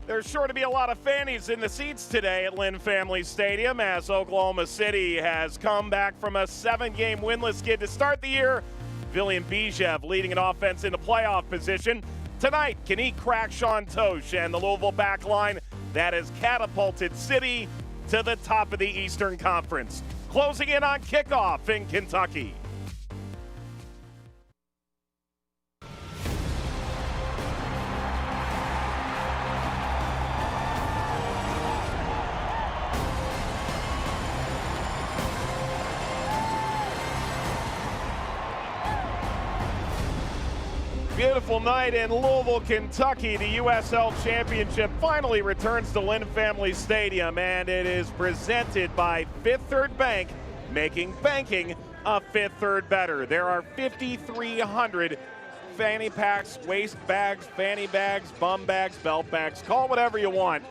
There's sure to be a lot of fannies in the seats today at Lynn Family Stadium as Oklahoma City has come back from a 7-game winless skid to start the year. Villian Bijev leading an offense into playoff position. Tonight, can he crack Sean Tosh and the Louisville back line that has catapulted City to the top of the Eastern Conference? Closing in on kickoff in Kentucky. Beautiful night in Louisville, Kentucky. The USL Championship finally returns to Lynn Family Stadium, and it is presented by Fifth Third Bank, making banking a Fifth Third better. There are 5,300 fanny packs, waist bags, fanny bags, bum bags, belt bags, call whatever you want,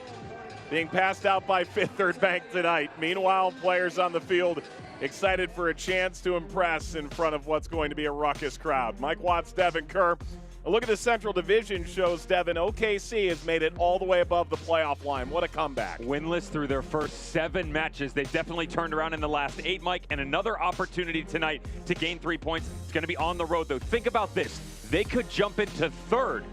being passed out by Fifth Third Bank tonight. Meanwhile, players on the field excited for a chance to impress in front of what's going to be a ruckus crowd. Mike Watts, Devin Kerr. A look at the Central Division shows, Devin, OKC has made it all the way above the playoff line. What a comeback. Winless through their first 7 matches. They've definitely turned around in the last 8, Mike, and another opportunity tonight to gain 3 points. It's going to be on the road, though. Think about this. They could jump into 3rd.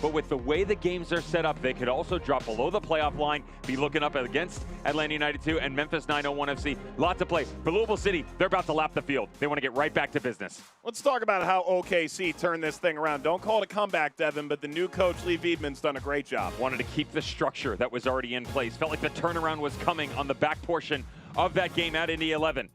But with the way the games are set up, they could also drop below the playoff line, be looking up against Atlanta United 2 and Memphis 901 FC. Lot to play. For Louisville City, they're about to lap the field. They want to get right back to business. Let's talk about how OKC turned this thing around. Don't call it a comeback, Devin, but the new coach, Lee Wiedemann's done a great job. Wanted to keep the structure that was already in place. Felt like the turnaround was coming on the back portion of that game at Indy 11.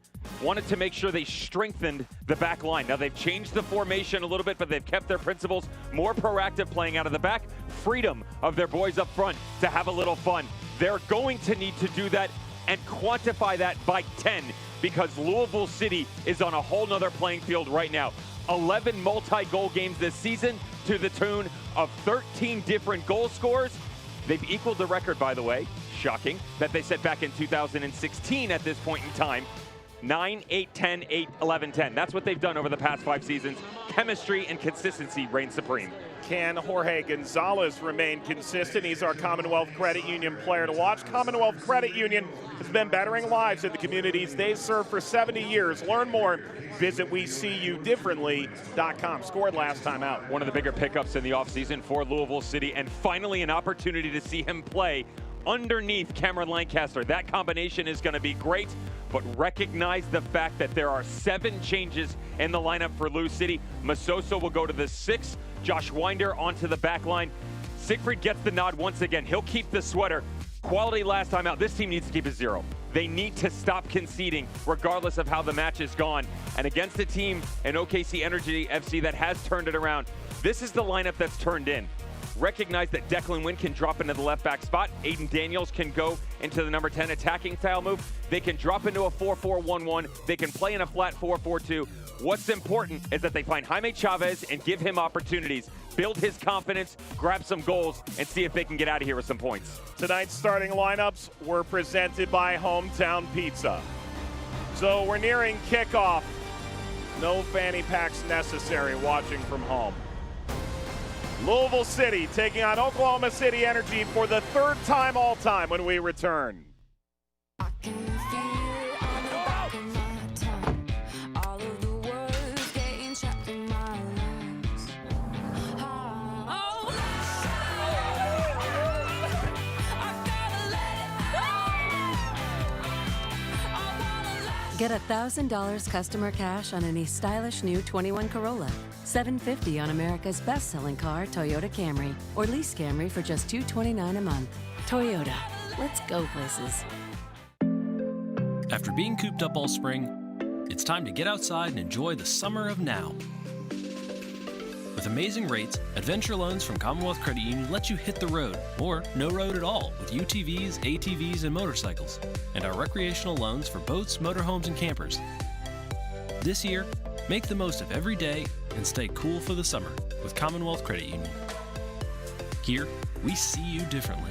Wanted to make sure they strengthened the back line. Now they've changed the formation a little bit, but they've kept their principles more proactive, playing out of the back. Freedom of their boys up front to have a little fun. They're going to need to do that and quantify that by 10 because Louisville City is on a whole nother playing field right now. 11 multi-goal games this season to the tune of 13 different goal scorers. They've equaled the record, by the way, shocking, that they set back in 2016 at this point in time. 9, 8, 10, 8, 11, 10. That's what they've done over the past 5 seasons. Chemistry and consistency reign supreme. Can Jorge Gonzalez remain consistent? He's our Commonwealth Credit Union player to watch. Commonwealth Credit Union has been bettering lives in the communities they serve for 70 years. Learn more. Visit WeSeeYouDifferently.com. Scored last time out. One of the bigger pickups in the offseason for Louisville City, and finally an opportunity to see him play underneath Cameron Lancaster. That combination is going to be great, but recognize the fact that there are 7 changes in the lineup for Lou City. Masoso will go to the 6. Josh Winder onto the back line. Siegfried gets the nod once again. He'll keep the sweater. Quality last time out. This team needs to keep it 0. They need to stop conceding regardless of how the match is gone. And against a team in OKC Energy FC that has turned it around, this is the lineup that's turned in. Recognize that Declan Wynn can drop into the left back spot. Aiden Daniels can go into the number 10 attacking style move. They can drop into a 4-4-1-1. They can play in a flat 4-4-2. What's important is that they find Jaime Chavez and give him opportunities, build his confidence, grab some goals, and see if they can get out of here with some points. Tonight's starting lineups were presented by Hometown Pizza. So we're nearing kickoff. No fanny packs necessary watching from home. Louisville City taking on Oklahoma City Energy for the 3rd time all time when we return. I can feel it on the back of my tongue. All of the words getting trapped in my lungs. Oh, I gotta let it out. Get $1,000 customer cash on any stylish new 21 Corolla, $750 on America's best-selling car, Toyota Camry, or lease Camry for just $229 a month. Toyota, let's go places. After being cooped up all spring, it's time to get outside and enjoy the summer of now. With amazing rates, Adventure Loans from Commonwealth Credit Union let you hit the road, or no road at all, with UTVs, ATVs, and motorcycles, and our recreational loans for boats, motorhomes, and campers. This year, make the most of every day and stay cool for the summer with Commonwealth Credit Union. Here, we see you differently.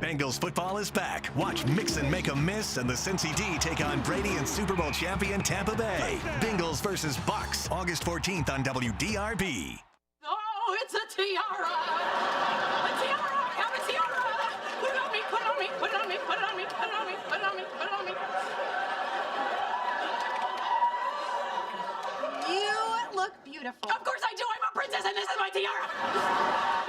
Bengals football is back. Watch Mixon make a miss and the Cincy D take on Brady and Super Bowl champion Tampa Bay. Bengals versus Bucs, August 14th on WDRB. Oh, it's a tiara. A tiara. I have a tiara. Put it on me. Put it on me. Put it on me. Put it on me. Put it on me. Put it on me. Put it on me. You look beautiful. Of course I do. I'm a princess, and this is my tiara.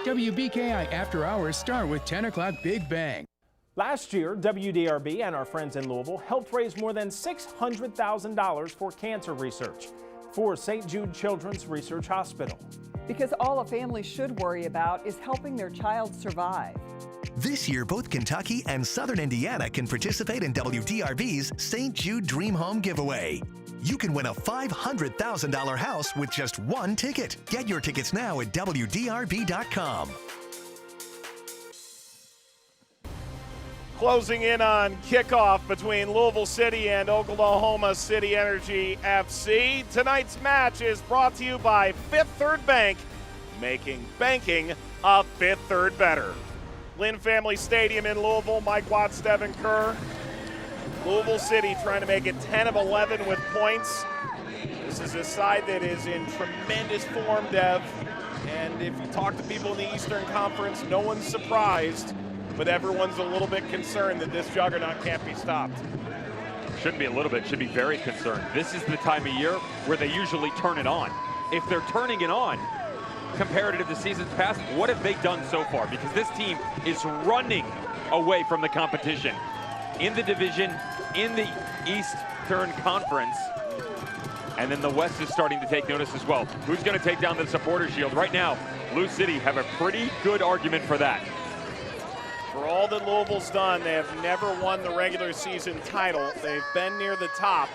WBKI After Hours start with 10 o'clock Big Bang. Last year, WDRB and our friends in Louisville helped raise more than $600,000 for cancer research for St. Jude Children's Research Hospital. Because all a family should worry about is helping their child survive. This year, both Kentucky and Southern Indiana can participate in WDRB's St. Jude Dream Home Giveaway. You can win a $500,000 house with just one ticket. Get your tickets now at WDRB.com. Closing in on kickoff between Louisville City and Oklahoma City Energy FC. Tonight's match is brought to you by Fifth Third Bank, making banking a Fifth Third better. Lynn Family Stadium in Louisville, Mike Watts, Devin Kerr. Louisville City trying to make it 10 of 11 with points. This is a side that is in tremendous form, Dev. And if you talk to people in the Eastern Conference, no one's surprised. But everyone's a little bit concerned that this juggernaut can't be stopped. Shouldn't be a little bit, should be very concerned. This is the time of year where they usually turn it on. If they're turning it on, comparative to seasons past, what have they done so far? Because this team is running away from the competition in the division, in the Eastern Conference, and then the West is starting to take notice as well. Who's going to take down the supporter shield? Right now, Lou City have a pretty good argument for that. For all that Louisville's done, they have never won the regular season title. They've been near the top,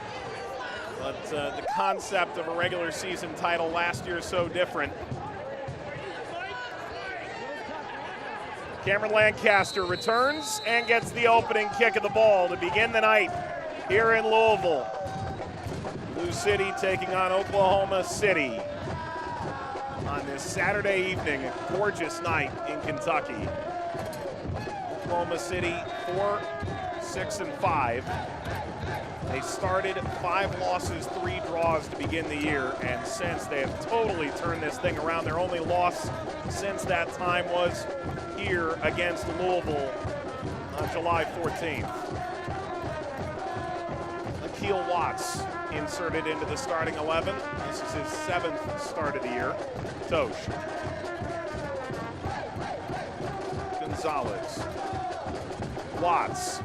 but the concept of a regular season title last year is so different. Cameron Lancaster returns and gets the opening kick of the ball to begin the night here in Louisville. Lou City taking on Oklahoma City on this Saturday evening, a gorgeous night in Kentucky. Oklahoma City 4-6-5. They started 5 losses, 3 draws to begin the year, and since they have totally turned this thing around. Their only loss since that time was here against Louisville on July 14th. Akil Watts inserted into the starting 11. This is his 7th start of the year. Tosh. Gonzalez. Watts.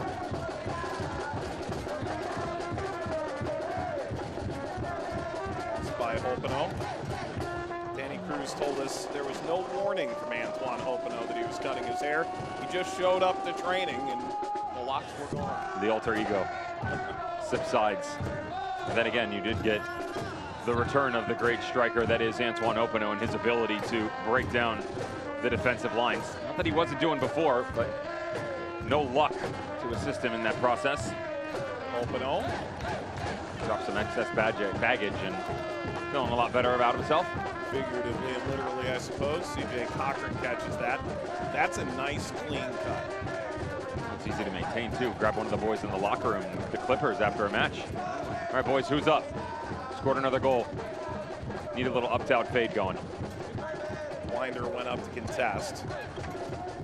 By Openo. Danny Cruz told us there was no warning from Antoine Openo that he was cutting his hair. He just showed up to training and the locks were gone. The alter ego subsides. And then again, you did get the return of the great striker that is Antoine Openo and his ability to break down the defensive lines. Not that he wasn't doing before, but no luck to assist him in that process. Openo drops some excess baggage and feeling a lot better about himself. Figuratively and literally, I suppose. CJ Cochran catches that. That's a nice, clean cut. It's easy to maintain, too. Grab one of the boys in the locker room, the Clippers, after a match. All right, boys, who's up? Scored another goal. Need a little up-out fade going. Winder went up to contest.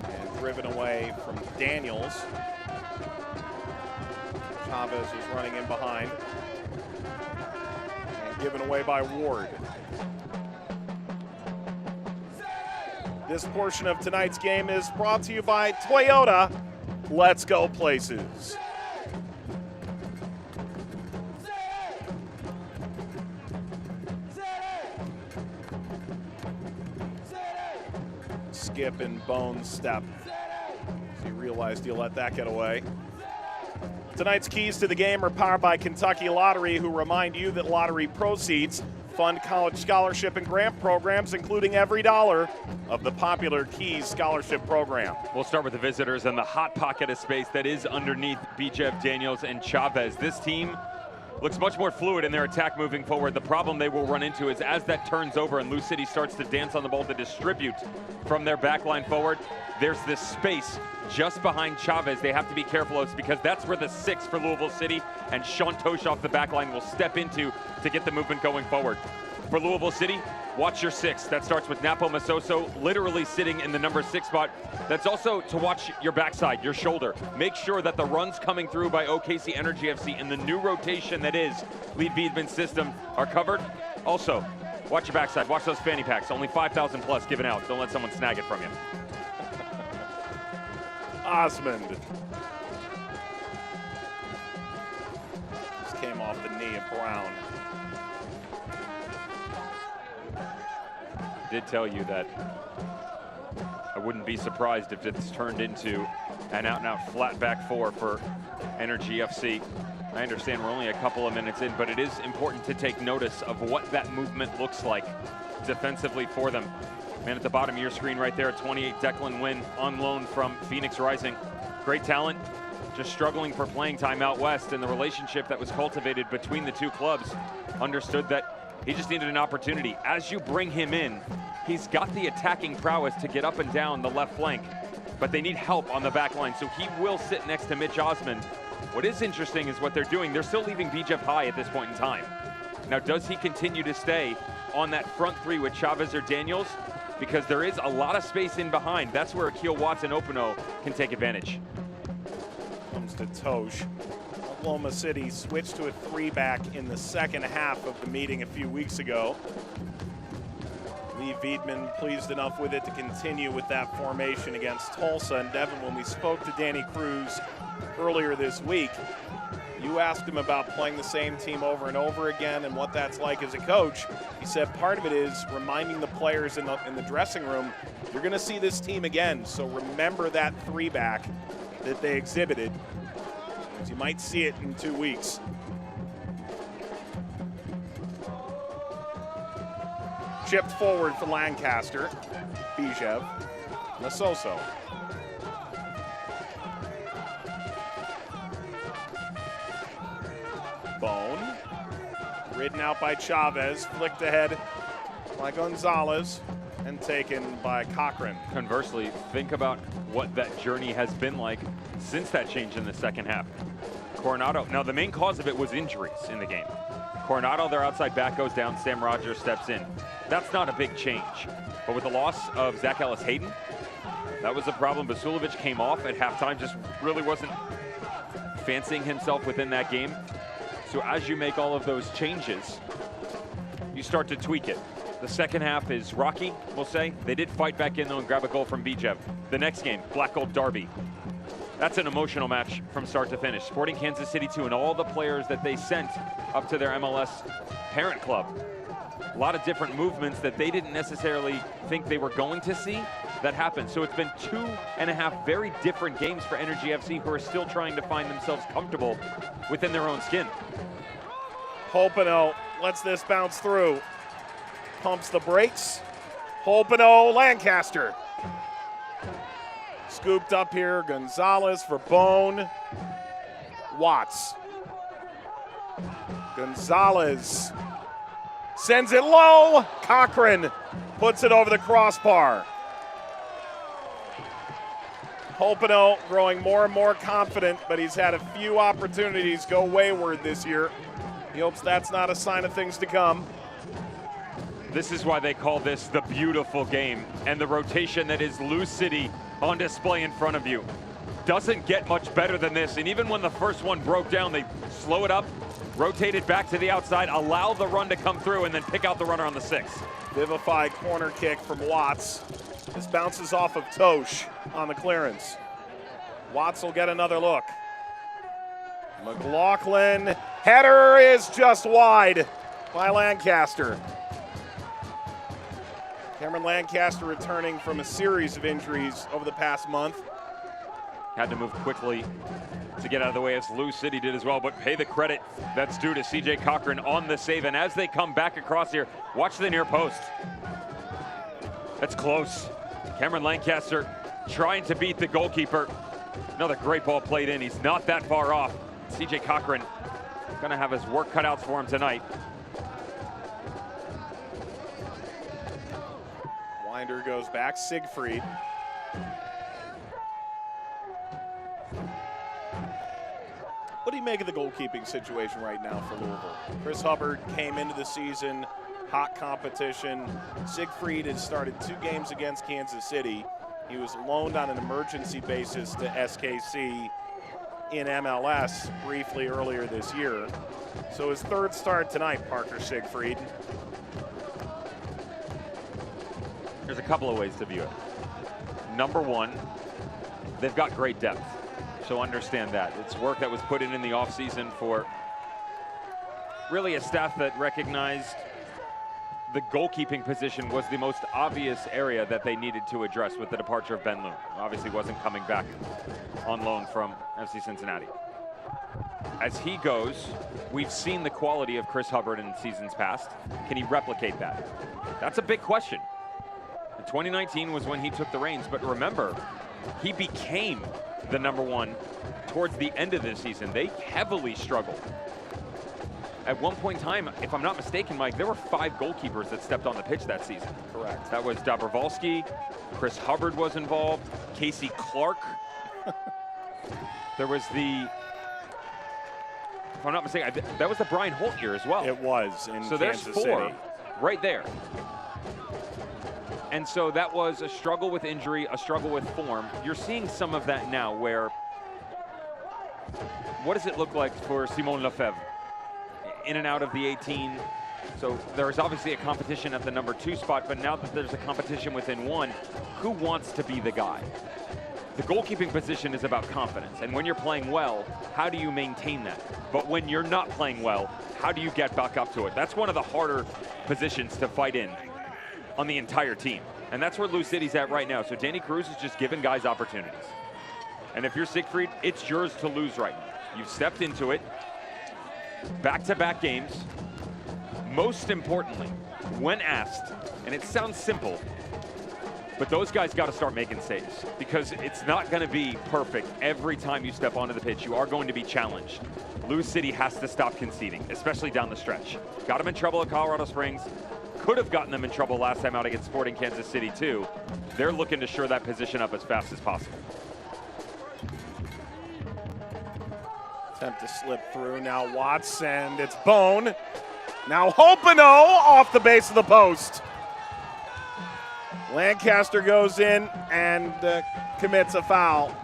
And driven away from Daniels. Chavez is running in behind. And given away by Ward. This portion of tonight's game is brought to you by Toyota. Let's go places. Skip and Bones step. So you realized you let that get away. Tonight's keys to the game are powered by Kentucky Lottery, who remind you that lottery proceeds fund college scholarship and grant programs, including every dollar of the popular Keys Scholarship Program. We'll start with the visitors and the hot pocket of space that is underneath Bijev, Daniels, and Chavez. This team looks much more fluid in their attack moving forward. The problem they will run into is as that turns over and Lou City starts to dance on the ball to distribute from their back line forward, there's this space just behind Chavez. They have to be careful of because that's where the 6 for Louisville City and Sean Tosh off the back line will step into to get the movement going forward. for Louisville City, watch your 6. That starts with Napo Masoso, literally sitting in the number 6 spot. That's also to watch your backside, your shoulder. Make sure that the runs coming through by OKC Energy FC in the new rotation that is Lee Wiedman's system are covered. Also, watch your backside, watch those fanny packs. Only 5,000 plus given out. Don't let someone snag it from you. Osmond. Just came off the knee of Brown. Did tell you that I wouldn't be surprised if it's turned into an out-and-out flat back 4 for Energy FC. I understand we're only a couple of minutes in, but it is important to take notice of what that movement looks like defensively for them. Man, at the bottom of your screen right there, 28, Declan Wynn on loan from Phoenix Rising. Great talent, just struggling for playing time out west, and the relationship that was cultivated between the two clubs understood that he just needed an opportunity. As you bring him in, he's got the attacking prowess to get up and down the left flank, but they need help on the back line, so he will sit next to Mitch Osmond. What is interesting is what they're doing. They're still leaving Bijev high at this point in time. Now, does he continue to stay on that front 3 with Chavez or Daniels? Because there is a lot of space in behind. That's where Akil Watts and Openo can take advantage. Comes to Tosh. Oklahoma City switched to a 3-back in the second half of the meeting a few weeks ago. Lee Wiedman pleased enough with it to continue with that formation against Tulsa. And Devin, when we spoke to Danny Cruz earlier this week, you asked him about playing the same team over and over again and what that's like as a coach. He said part of it is reminding the players in the dressing room, you're going to see this team again, so remember that 3-back that they exhibited. You might see it in 2 weeks. Chipped forward for Lancaster. Bijev. Masoso. Bone. Ridden out by Chavez. Flicked ahead by Gonzalez. And taken by Cochran. Conversely, think about what that journey has been like since that change in the second half. Coronado, now the main cause of it was injuries in the game. Coronado, their outside back goes down, Sam Rogers steps in. That's not a big change. But with the loss of Zach Ellis-Hayden, that was the problem. Vasilovic came off at halftime, just really wasn't fancying himself within that game. So as you make all of those changes, you start to tweak it. The second half is rocky, we'll say. They did fight back in though and grab a goal from Bijev. The next game, Black Gold Derby. That's an emotional match from start to finish. Sporting Kansas City 2 and all the players that they sent up to their MLS parent club. A lot of different movements that they didn't necessarily think they were going to see that happened. So it's been 2.5 very different games for Energy FC, who are still trying to find themselves comfortable within their own skin. Holpeno lets this bounce through. Pumps the brakes. Holpeno, Lancaster. Scooped up here, Gonzalez for Bone. Watts. Gonzalez sends it low. Cochran puts it over the crossbar. Holpeno growing more and more confident, but he's had a few opportunities go wayward this year. He hopes that's not a sign of things to come. This is why they call this the beautiful game, and the rotation that is Lou City on display in front of you. Doesn't get much better than this, and even when the first one broke down, they slow it up, rotate it back to the outside, allow the run to come through, and then pick out the runner on the 6. Vivified corner kick from Watts. This bounces off of Tosh on the clearance. Watts will get another look. McLaughlin, header is just wide by Lancaster. Cameron Lancaster returning from a series of injuries over the past month. Had to move quickly to get out of the way, as Lou City did as well, but pay the credit that's due to CJ Cochran on the save. And as they come back across here, watch the near post. That's close. Cameron Lancaster trying to beat the goalkeeper. Another great ball played in. He's not that far off. CJ Cochran gonna have his work cut out for him tonight. Winder goes back, Siegfried. What do you make of the goalkeeping situation right now for Louisville? Chris Hubbard came into the season hot competition. Siegfried has started 2 games against Kansas City. He was loaned on an emergency basis to SKC in MLS briefly earlier this year. So his 3rd start tonight, Parker Siegfried. There's a couple of ways to view it. Number one, they've got great depth. So understand that. It's work that was put in the offseason for really a staff that recognized the goalkeeping position was the most obvious area that they needed to address with the departure of Ben Loon. Obviously wasn't coming back on loan from FC Cincinnati. As he goes, we've seen the quality of Chris Hubbard in seasons past. Can he replicate that? That's a big question. 2019 was when he took the reins, but remember, he became the #1 towards the end of the season. They heavily struggled. At one point in time, if I'm not mistaken, Mike, there were 5 goalkeepers that stepped on the pitch that season. Correct. That was Dobrovolsky, Chris Hubbard was involved, Casey Clark. There was the, if I'm not mistaken, that was the Brian Holt year as well. It was in so Kansas there's 4 City. right there. And so that was a struggle with injury, a struggle with form. You're seeing some of that now where, what does it look like for Simon Lefebvre? In and out of the 18. So there's obviously a competition at the #2 spot, but now that there's a competition within 1, who wants to be the guy? The goalkeeping position is about confidence, and when you're playing well, how do you maintain that? But when you're not playing well, how do you get back up to it? That's one of the harder positions to fight in on the entire team, and that's where Lou City's at right now. So Danny Cruz is just giving guys opportunities. And if you're Siegfried, it's yours to lose right now. You've stepped into it, back-to-back games. Most importantly, when asked, and it sounds simple, but those guys got to start making saves because it's not going to be perfect every time you step onto the pitch. You are going to be challenged. Lou City has to stop conceding, especially down the stretch. Got them in trouble at Colorado Springs. Could have gotten them in trouble last time out against Sporting Kansas City too. They're looking to shore that position up as fast as possible. Attempt to slip through. Now Watts, and it's Bone. Now Hopino off the base of the post. Lancaster goes in and commits a foul.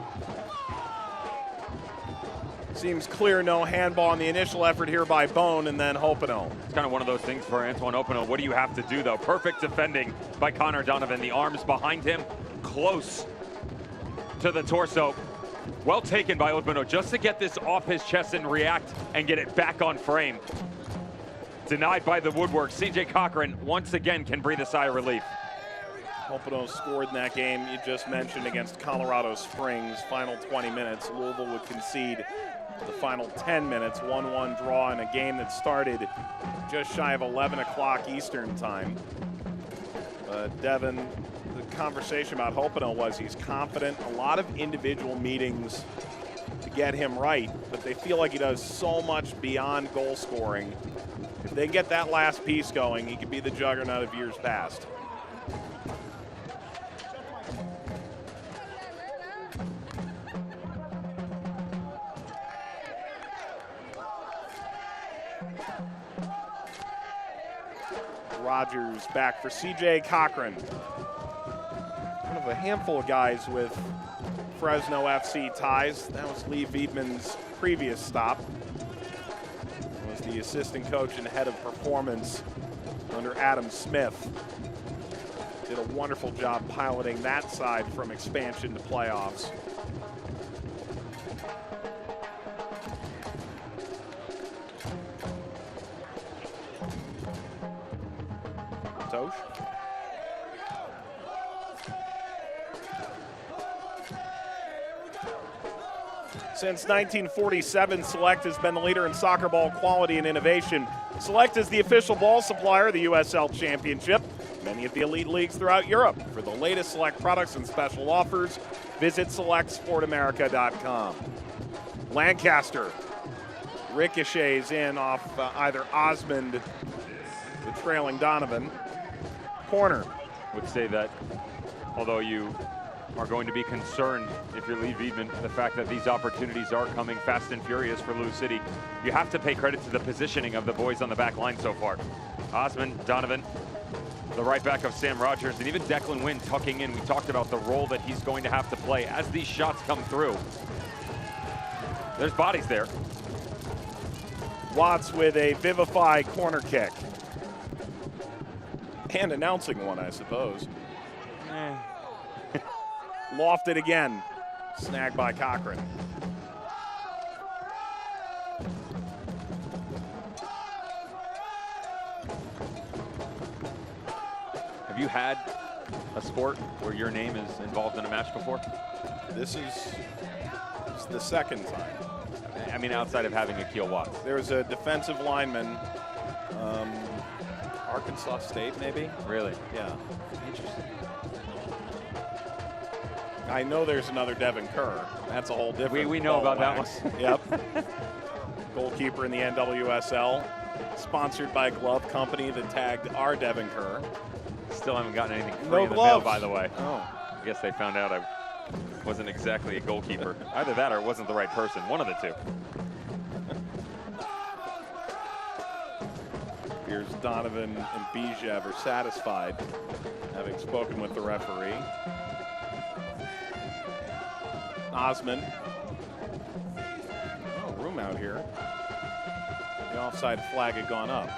Seems clear, no handball on the initial effort here by Bone, and then Hopino. It's kind of one of those things for Antoine Hopino. What do you have to do, though? Perfect defending by Connor Donovan. The arms behind him, close to the torso. Well taken by Hopino just to get this off his chest and react and get it back on frame. Denied by the woodwork. CJ Cochran once again can breathe a sigh of relief. Hopino scored in that game you just mentioned against Colorado Springs. Final 20 minutes. Louisville would concede the final 10 minutes. 1-1 draw in a game that started just shy of 11 o'clock Eastern time. Devin, the conversation about Hopino was he's confident. A lot of individual meetings to get him right, but they feel like he does so much beyond goal scoring. If they get that last piece going, he could be the juggernaut of years past. Rogers back for CJ Cochran. One of a handful of guys with Fresno FC ties. That was Lee Wiedman's previous stop. He was the assistant coach and head of performance under Adam Smith. Did a wonderful job piloting that side from expansion to playoffs. Tosh. Since 1947, Select has been the leader in soccer ball quality and innovation. Select is the official ball supplier of the USL Championship, many of the elite leagues throughout Europe. For the latest Select products and special offers, visit selectsportamerica.com. Lancaster ricochets in off either Osmond, the trailing Donovan. Corner. Would say that although you are going to be concerned, if you're Lee Veidman, the fact that these opportunities are coming fast and furious for Lou City. You have to pay credit to the positioning of the boys on the back line so far. Osman, Donovan, the right back of Sam Rogers, and even Declan Wynn tucking in. We talked about the role that he's going to have to play as these shots come through. There's bodies there. Watts with a Vivify corner kick. And announcing one, I suppose. Lofted again. Snagged by Cochran. Have you had a sport where your name is involved in a match before? This is the second time. I mean, outside of having a Keel Watts. There was a defensive lineman, Arkansas State, maybe? Really? Yeah. Interesting. I know there's another Devin Kerr. That's a whole different We know about that one. Yep. Goalkeeper in the NWSL. Sponsored by a glove company that tagged our Devin Kerr. Still haven't gotten anything free No in the gloves. mail, by the way. Oh. I guess they found out I wasn't exactly a goalkeeper. Either that or it wasn't the right person. One of the two. Here's Donovan and Bijev are satisfied, having spoken with the referee. Osman. Oh, room out here. The offside flag had gone up.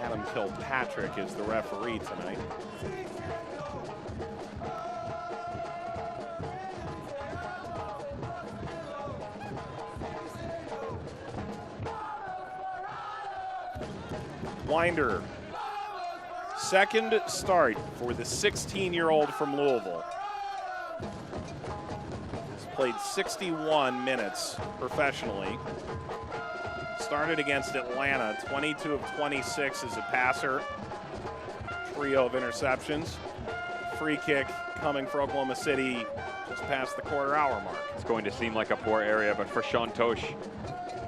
Adam Kilpatrick is the referee tonight. Winder. Second start for the 16-year-old from Louisville. He's played 61 minutes professionally. Started against Atlanta, 22 of 26 as a passer. Trio of interceptions. Free kick coming for Oklahoma City just past the quarter-hour mark. It's going to seem like a poor area, but for Sean Tosh,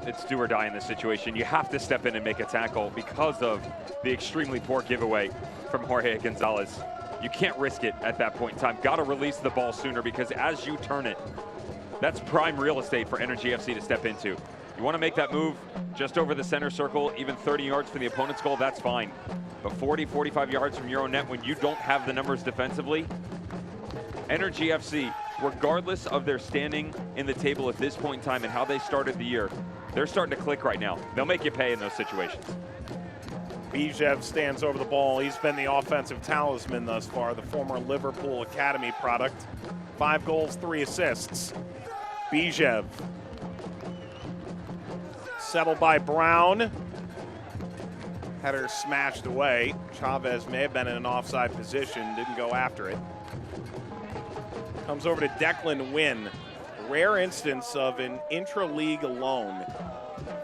it's do or die in this situation. You have to step in and make a tackle because of the extremely poor giveaway from Jorge Gonzalez. You can't risk it at that point in time. Got to release the ball sooner because as you turn it, that's prime real estate for Energy FC to step into. You want to make that move just over the center circle, even 30 yards from the opponent's goal, that's fine. But 40, 45 yards from your own net when you don't have the numbers defensively, Energy FC, regardless of their standing in the table at this point in time and how they started the year, they're starting to click right now. They'll make you pay in those situations. Bijev stands over the ball. He's been the offensive talisman thus far, the former Liverpool Academy product. 5 goals, 3 assists. Bijev. Settled by Brown. Header smashed away. Chavez may have been in an offside position, didn't go after it. Comes over to Declan Wynn. Rare instance of an intra-league loan.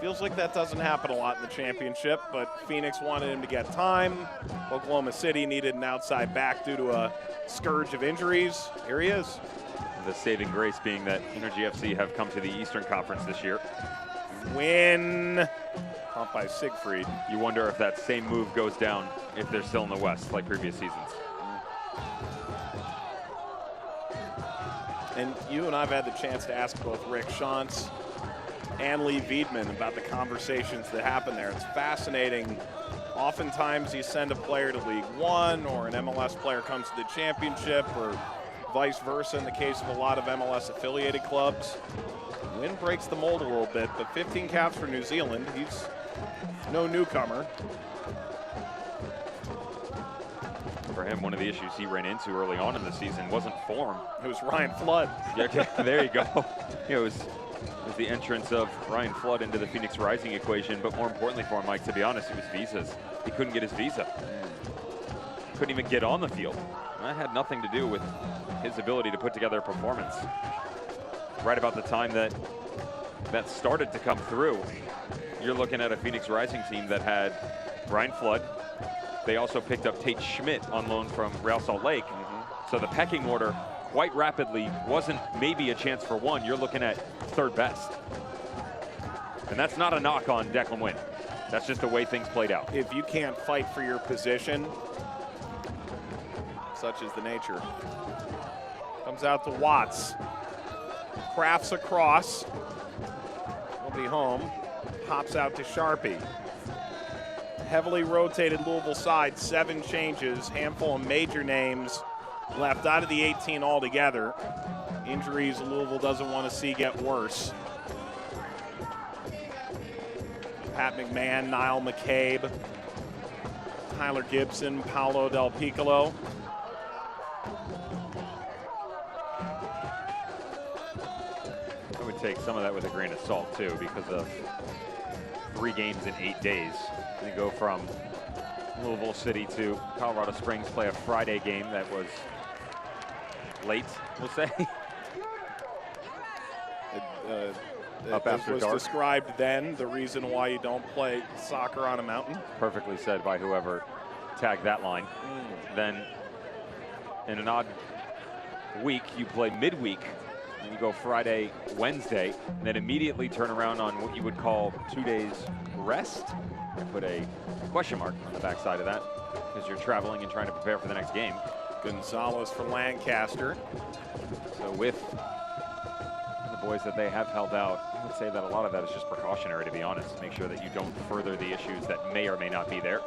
Feels like that doesn't happen a lot in the championship, but Phoenix wanted him to get time. Oklahoma City needed an outside back due to a scourge of injuries. Here he is. The saving grace being that Energy FC have come to the Eastern Conference this year. Win. Pumped by Siegfried. You wonder if that same move goes down if they're still in the West like previous seasons. And you and I have had the chance to ask both Rick Shantz and Lee Veidman about the conversations that happen there. It's fascinating. Oftentimes you send a player to League One or an MLS player comes to the championship or vice versa in the case of a lot of MLS affiliated clubs. Wynn breaks the mold a little bit, but 15 caps for New Zealand. He's no newcomer. For him, one of the issues he ran into early on in the season wasn't form. It was Ryan Flood. Yeah, okay, there you go. It was the entrance of Ryan Flood into the Phoenix Rising equation, but more importantly for him, Mike, to be honest, it was visas. He couldn't get his visa. Couldn't even get on the field. And that had nothing to do with his ability to put together a performance. Right about the time that started to come through, you're looking at a Phoenix Rising team that had Ryan Flood. They also picked up Tate Schmidt on loan from Real Salt Lake. So the pecking order quite rapidly wasn't maybe a chance for one. You're looking at third best. And that's not a knock on Declan Wynn. That's just the way things played out. If you can't fight for your position, such is the nature. Comes out to Watts. Crafts across. Nobody home. Pops out to Sharpie. Heavily rotated Louisville side, 7 changes, handful of major names left out of the 18 altogether. Injuries Louisville doesn't want to see get worse. Pat McMahon, Niall McCabe, Tyler Gibson, Paolo Del Piccolo. I would take some of that with a grain of salt too, because of 3 games in 8 days. They go from Louisville City to Colorado Springs, play a Friday game that was late, we'll say. Up after was dark. Described then the reason why you don't play soccer on a mountain. Perfectly said by whoever tagged that line. Then in an odd week, you play midweek, and you go Friday, Wednesday, and then immediately turn around on what you would call 2 days rest. I put a question mark on the backside of that because you're traveling and trying to prepare for the next game. Gonzalez for Lancaster. So with the boys that they have held out, I would say that a lot of that is just precautionary, to be honest, to make sure that you don't further the issues that may or may not be there.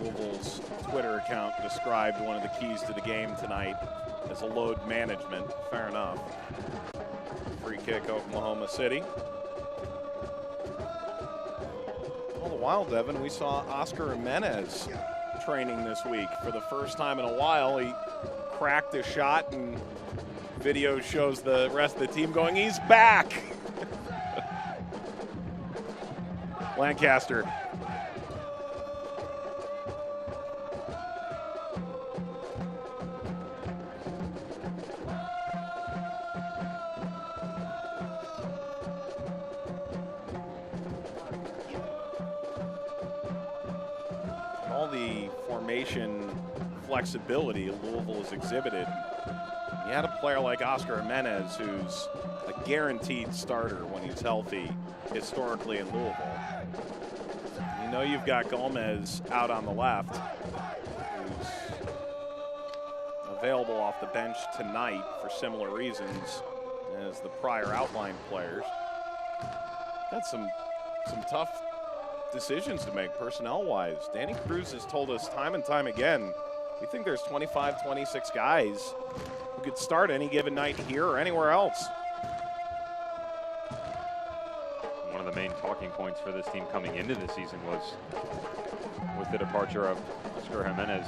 Louisville's Twitter account described one of the keys to the game tonight as a load management. Fair enough. Free kick, Oklahoma City. All the while, Devin, we saw Oscar Jimenez training this week for the first time in a while. He cracked a shot, and video shows the rest of the team going, he's back. Lancaster. All the formation flexibility Louisville has exhibited. You had a player like Oscar Jimenez, who's a guaranteed starter when he's healthy historically in Louisville. You know you've got Gomez out on the left, who's available off the bench tonight for similar reasons as the prior outlined players. Got some tough decisions to make personnel-wise. Danny Cruz has told us time and time again, we think there's 25, 26 guys who could start any given night here or anywhere else. One of the main talking points for this team coming into the season was with the departure of Oscar Jimenez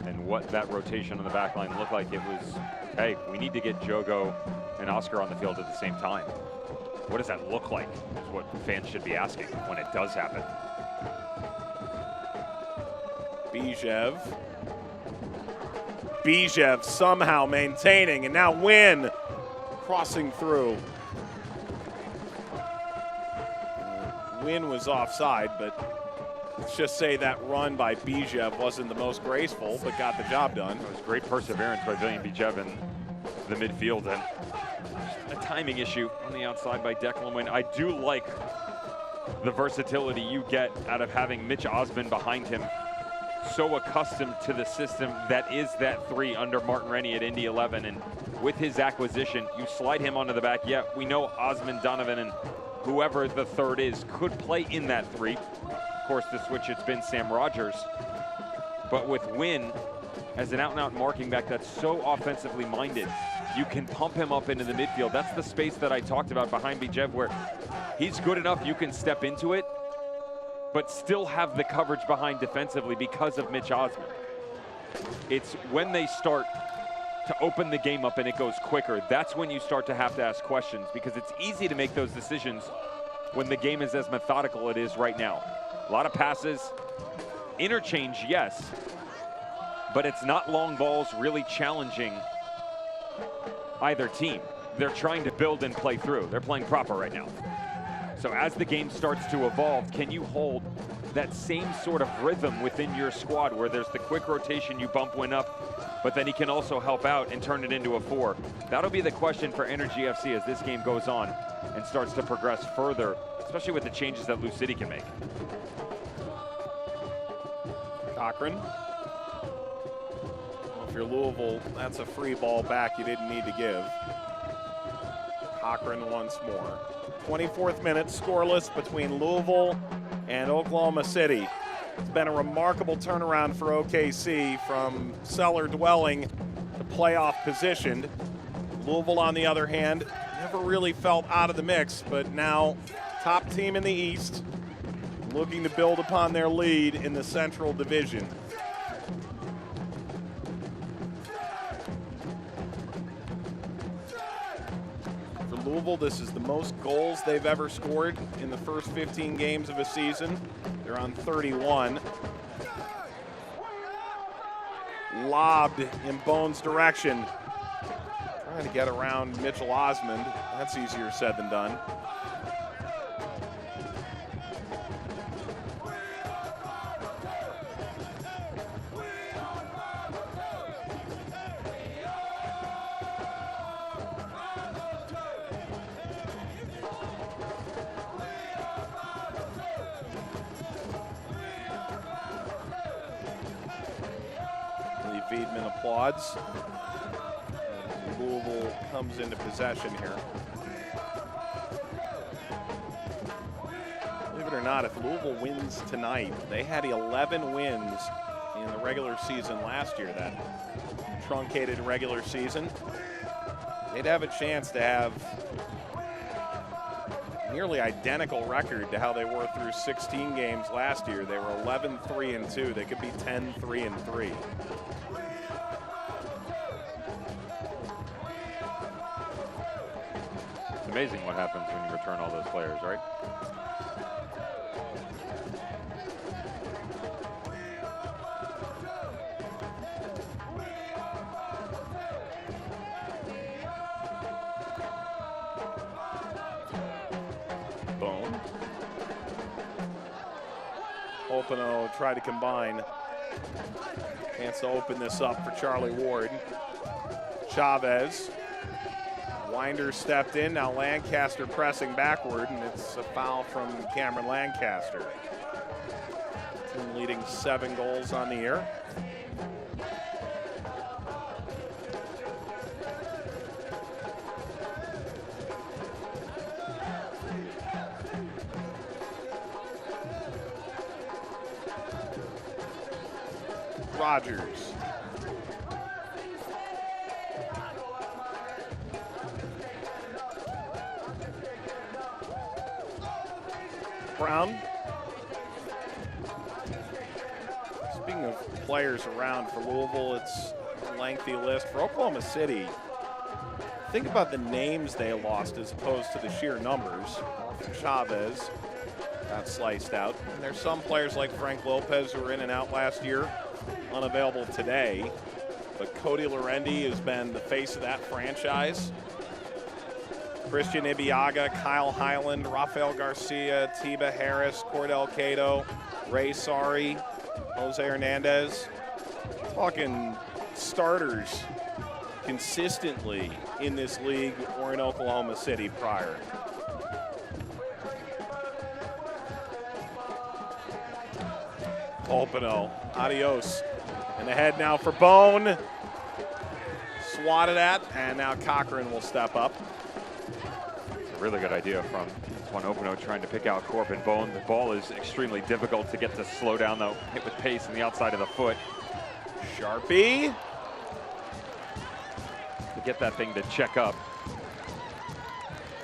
and what that rotation on the back line looked like. It was, hey, we need to get Jogo and Oscar on the field at the same time. What does that look like is what fans should be asking when it does happen. Bijev somehow maintaining, and now Wynn crossing through. Wynn was offside, but let's just say that run by Bijev wasn't the most graceful, but got the job done. It was great perseverance by William Bijev in the midfield, and a timing issue on the outside by Declan Wynn. I do like the versatility you get out of having Mitch Osmond behind him, so accustomed to the system that is that 3 under Martin Rennie at Indy 11, and with his acquisition, you slide him onto the back. Yeah, we know Osmond, Donovan, and whoever the third is could play in that 3. Of course, the switch, it's been Sam Rogers. But with Wynn as an out-and-out marking back that's so offensively minded, you can pump him up into the midfield. That's the space that I talked about behind Bijev, where he's good enough you can step into it, but still have the coverage behind defensively because of Mitch Osmond. It's when they start to open the game up and it goes quicker, that's when you start to have to ask questions, because it's easy to make those decisions when the game is as methodical as it is right now. A lot of passes, interchange, yes, but it's not long balls really challenging either team. They're trying to build and play through. They're playing proper right now. So as the game starts to evolve, can you hold that same sort of rhythm within your squad where there's the quick rotation, you bump one up, but then he can also help out and turn it into a 4. That'll be the question for Energy FC as this game goes on and starts to progress further, especially with the changes that Lou City can make. Cochran. Well, if you're Louisville, that's a free ball back you didn't need to give. Cochran once more. 24th minute, scoreless between Louisville and Oklahoma City. It's been a remarkable turnaround for OKC from cellar dwelling to playoff positioned. Louisville, on the other hand, never really felt out of the mix, but now top team in the East, looking to build upon their lead in the Central Division. For Louisville, this is the most goals they've ever scored in the first 15 games of a season. They're on 31. Lobbed in Bone's direction. Trying to get around Mitchell Osmond. That's easier said than done. Viedman applauds. Louisville comes into possession here. Believe it or not, if Louisville wins tonight, they had 11 wins in the regular season last year, that truncated regular season. They'd have a chance to have nearly identical record to how they were through 16 games last year. They were 11-3-2. They could be 10-3-3. It's amazing what happens when you return all those players, right? Bone. Openo tried to combine. Chance to open this up for Charlie Ward. Chavez. Winder stepped in, now Lancaster pressing backward, and it's a foul from Cameron Lancaster. Team leading 7 goals on the year. Rogers. Brown. Speaking of players around for Louisville, it's a lengthy list. For Oklahoma City, think about the names they lost as opposed to the sheer numbers. Chavez got sliced out. And there's some players like Frank Lopez who were in and out last year, unavailable today. But Cody Lorendi has been the face of that franchise. Christian Ibiaga, Kyle Highland, Rafael Garcia, Tiba Harris, Cordell Cato, Ray Sari, Jose Hernandez. Talking starters consistently in this league or in Oklahoma City prior. Openo, adios. And ahead now for Bone. Swatted at, and now Cochran will step up. Really good idea from Juan Openo trying to pick out Corbin Bone. The ball is extremely difficult to get to slow down, though. Hit with pace on the outside of the foot. Sharpie. To get that thing to check up.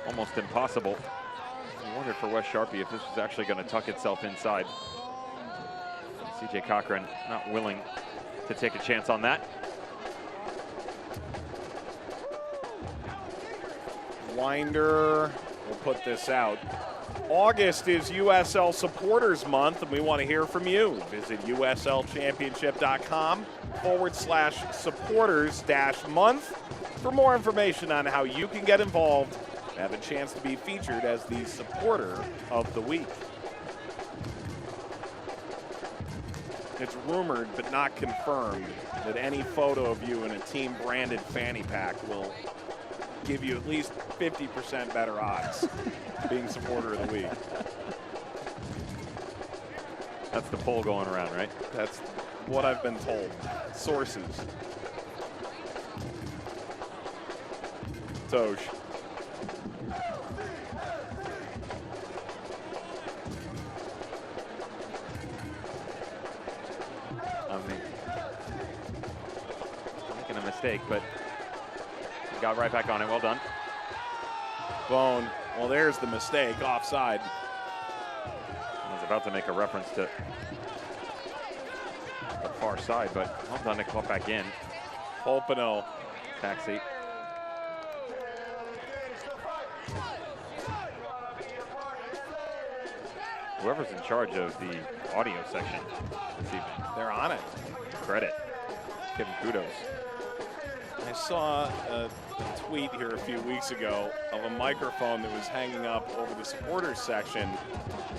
Almost impossible. I wondered for Wes Sharpie if this was actually going to tuck itself inside. CJ Cochran not willing to take a chance on that. Winder will put this out. August is USL Supporters Month, and we want to hear from you. Visit uslchampionship.com/supporters-month for more information on how you can get involved and have a chance to be featured as the supporter of the week. It's rumored, but not confirmed, that any photo of you in a team-branded fanny pack will give you at least 50% better odds being supporter of the week. That's the poll going around, right? That's what I've been told. Sources. Tosh. Making a mistake, but he got right back on it. Well done. Bone. Well, there's the mistake. Offside. I was about to make a reference to the far side, but well done to club back in. Polpino. Taxi. Whoever's in charge of the audio section this evening. They're on it. Credit. Give them kudos. I saw a tweet here a few weeks ago of a microphone that was hanging up over the supporters section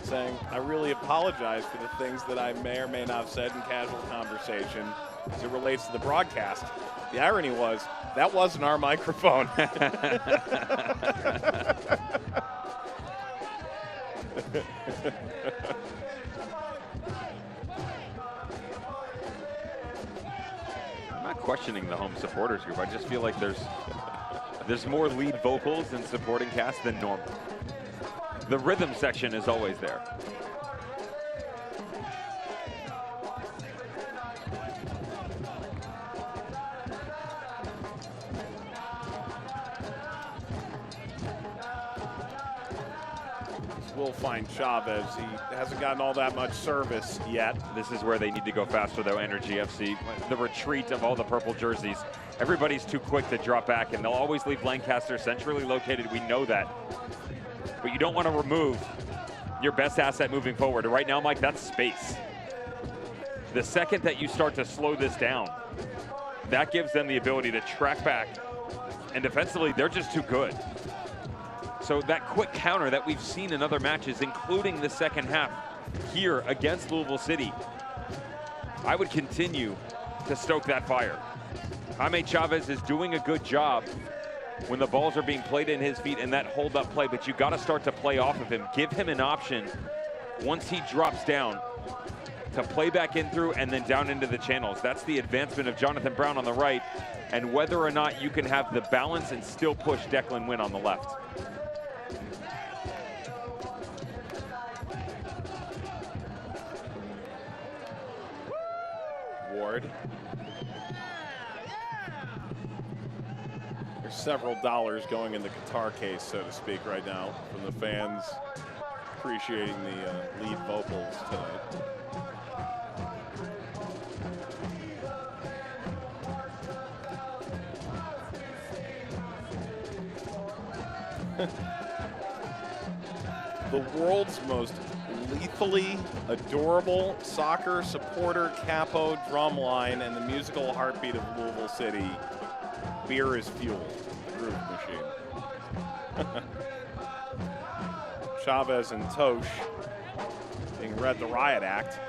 saying, I really apologize for the things that I may or may not have said in casual conversation as it relates to the broadcast. The irony was, that wasn't our microphone. I'm not questioning the home supporters group. I just feel like there's more lead vocals in supporting cast than normal. The rhythm section is always there. We'll find Chavez. He hasn't gotten all that much service yet. This is where they need to go faster, though, Energy FC. The retreat of all the purple jerseys. Everybody's too quick to drop back, and they'll always leave Lancaster centrally located. We know that. But you don't want to remove your best asset moving forward. And right now, Mike, that's space. The second that you start to slow this down, that gives them the ability to track back. And defensively, they're just too good. So that quick counter that we've seen in other matches, including the second half here against Louisville City, I would continue to stoke that fire. Jaime Chavez is doing a good job when the balls are being played in his feet and that hold-up play, but you got to start to play off of him. Give him an option once he drops down to play back in through and then down into the channels. That's the advancement of Jonathan Brown on the right, and whether or not you can have the balance and still push Declan Wynn on the left. Ward. There's several dollars going in the guitar case, so to speak, right now from the fans appreciating the lead vocals tonight. The world's most lethally adorable soccer supporter capo drum line and the musical heartbeat of Louisville City. Beer is fuel. The Groove Machine. Chavez and Tosh being read the riot act.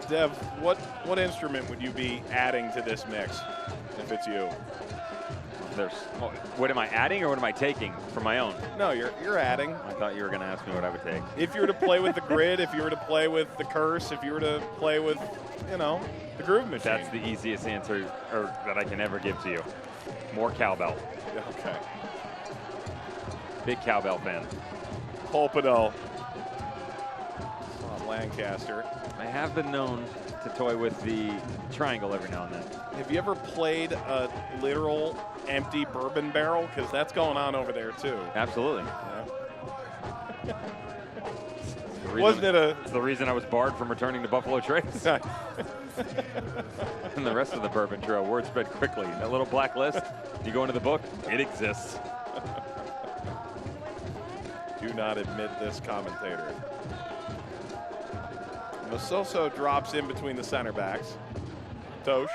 Dev, what instrument would you be adding to this mix if it's you? What am I adding or what am I taking for my own? No, you're adding. I thought you were going to ask me what I would take. If you were to play with the grid, if you were to play with the curse, if you were to play with, you know, the Groove Machine. That's the easiest answer that I can ever give to you. More cowbell. Okay. Big cowbell fan. Polpino. Lancaster. I have been known to toy with the triangle every now and then. Have you ever played a literal empty bourbon barrel? Because that's going on over there too. Absolutely. Yeah. Wasn't it It's the reason I was barred from returning to Buffalo Trace. And the rest of the bourbon trail, word spread quickly. That little black list, you go into the book, it exists. Do not admit this, commentator. Masoso drops in between the center backs. Tosh.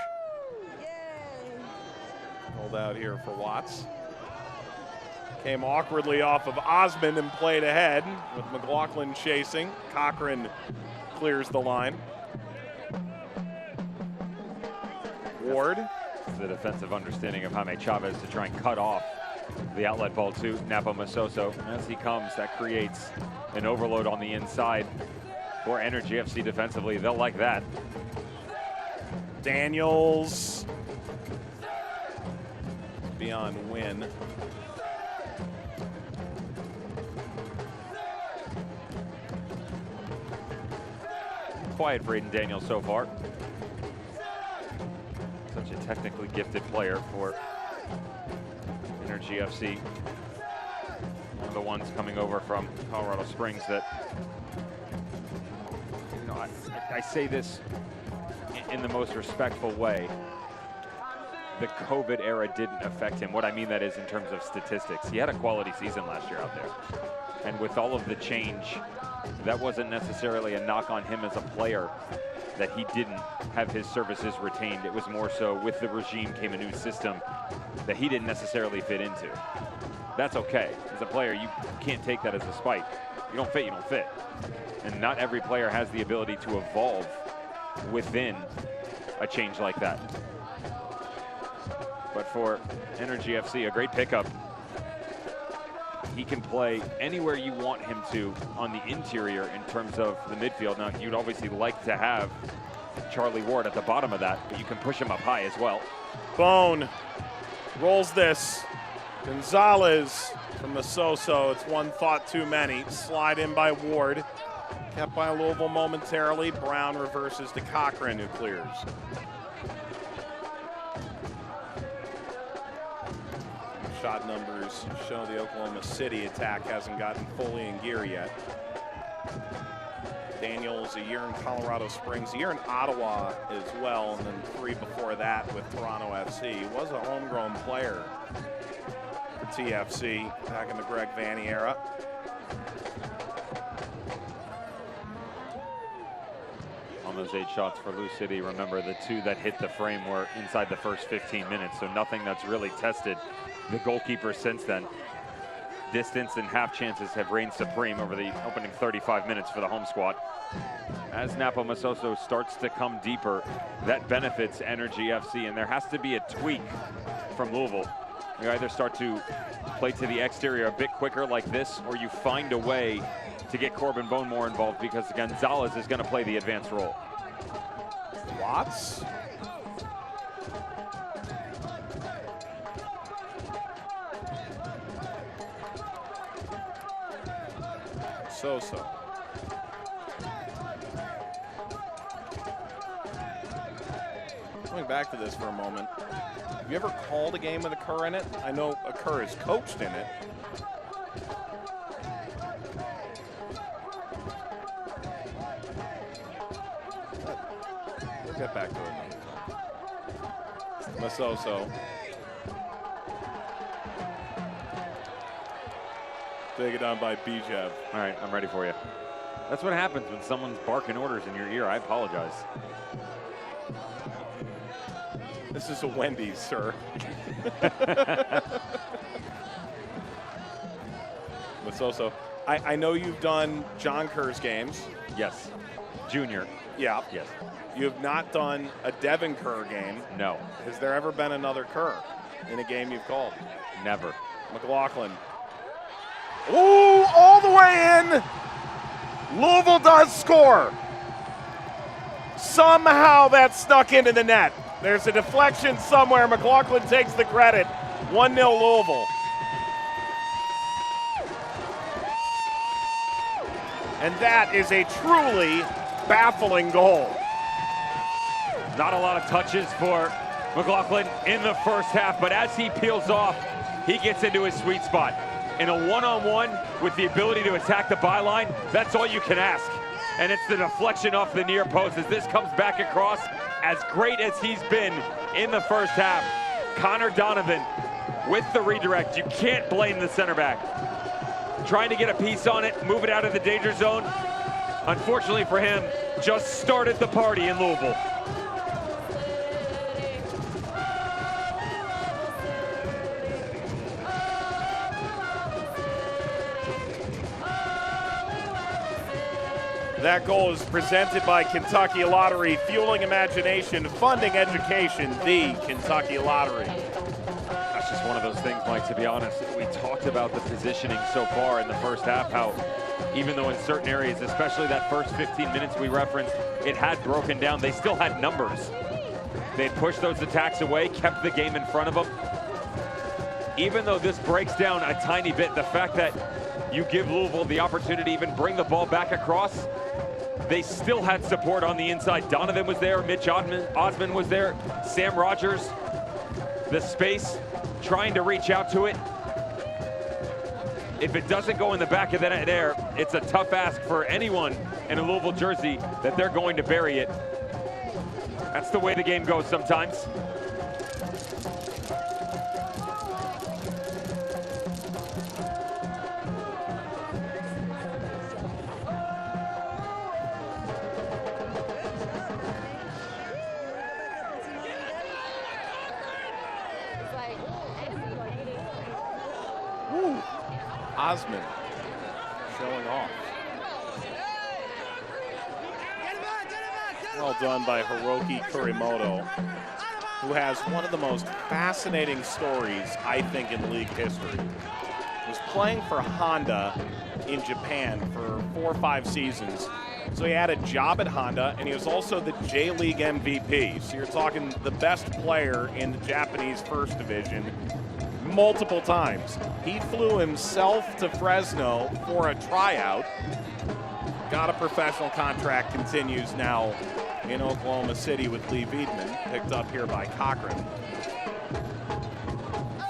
Hold out here for Watts. Came awkwardly off of Osmond and played ahead with McLaughlin chasing. Cochran clears the line. Ward. The defensive understanding of Jaime Chavez to try and cut off the outlet ball to Napo Masoso. As he comes, that creates an overload on the inside for Energy FC defensively. They'll like that. Daniels. Beyond win. Quiet for Aiden Daniels so far. Such a technically gifted player for Energy FC. One of the ones coming over from Colorado Springs that, you know, I say this in the most respectful way. The COVID era didn't affect him. What I mean that is in terms of statistics. He had a quality season last year out there. And with all of the change, that wasn't necessarily a knock on him as a player that he didn't have his services retained. It was more so with the regime came a new system that he didn't necessarily fit into. That's okay. As a player, you can't take that as a spite. You don't fit, you don't fit. And not every player has the ability to evolve within a change like that. But for Energy FC, a great pickup. He can play anywhere you want him to on the interior in terms of the midfield. Now, you'd obviously like to have Charlie Ward at the bottom of that, but you can push him up high as well. Bone rolls this. Gonzalez from Masoso. It's one thought too many. Slide in by Ward. Kept by Louisville momentarily. Brown reverses to Cochran, who clears. Shot numbers show the Oklahoma City attack hasn't gotten fully in gear yet. Daniels, a year in Colorado Springs, a year in Ottawa as well, and then 3 before that with Toronto FC. He was a homegrown player for TFC back in the Greg Vanny era. On those 8 shots for Lou City, remember the 2 that hit the frame were inside the first 15 minutes, so nothing that's really tested the goalkeeper since then. Distance and half chances have reigned supreme over the opening 35 minutes for the home squad. As Napo Masoso starts to come deeper, that benefits Energy FC, and there has to be a tweak from Louisville. You either start to play to the exterior a bit quicker like this, or you find a way to get Corbin Bone more involved, because Gonzalez is going to play the advanced role. Watts. So. Going back to this for a moment, have you ever called a game with a Kerr in it? I know a Kerr is coached in it. We'll get back to it another time. Masoso. Take it down by Bijev. All right, I'm ready for you. That's what happens when someone's barking orders in your ear. I apologize. This is a Wendy's, sir. Masoso. I know you've done John Kerr's games. Yes. Junior. Yeah. Yes. You have not done a Devin Kerr game. No. Has there ever been another Kerr in a game you've called? Never. McLaughlin. Ooh, all the way in. Louisville does score. Somehow that snuck into the net. There's a deflection somewhere. McLaughlin takes the credit. 1-0 Louisville. And that is a truly baffling goal. Not a lot of touches for McLaughlin in the first half, but as he peels off, he gets into his sweet spot. In a one-on-one with the ability to attack the byline, that's all you can ask. And it's the deflection off the near post as this comes back across. As great as he's been in the first half, Connor Donovan with the redirect. You can't blame the center back. Trying to get a piece on it, move it out of the danger zone. Unfortunately for him, just started the party in Louisville. That goal is presented by Kentucky Lottery, fueling imagination, funding education, the Kentucky Lottery. That's just one of those things, Mike, to be honest. We talked about the positioning so far in the first half, how even though in certain areas, especially that first 15 minutes we referenced, it had broken down, they still had numbers. They pushed those attacks away, kept the game in front of them. Even though this breaks down a tiny bit, the fact that you give Louisville the opportunity to even bring the ball back across, they still had support on the inside. Donovan was there, Mitch Osman was there, Sam Rogers, the space, trying to reach out to it. If it doesn't go in the back of the net there, it's a tough ask for anyone in a Louisville jersey that they're going to bury it. That's the way the game goes sometimes. Woo. Osman showing off. Well done by Hiroki Kurimoto, who has one of the most fascinating stories, I think, in league history. He was playing for Honda in Japan for 4 or 5 seasons. So he had a job at Honda, and he was also the J-League MVP. So you're talking the best player in the Japanese First Division multiple times. He flew himself to Fresno for a tryout. Got a professional contract, continues now in Oklahoma City with Lee Wiedemann, picked up here by Cochran.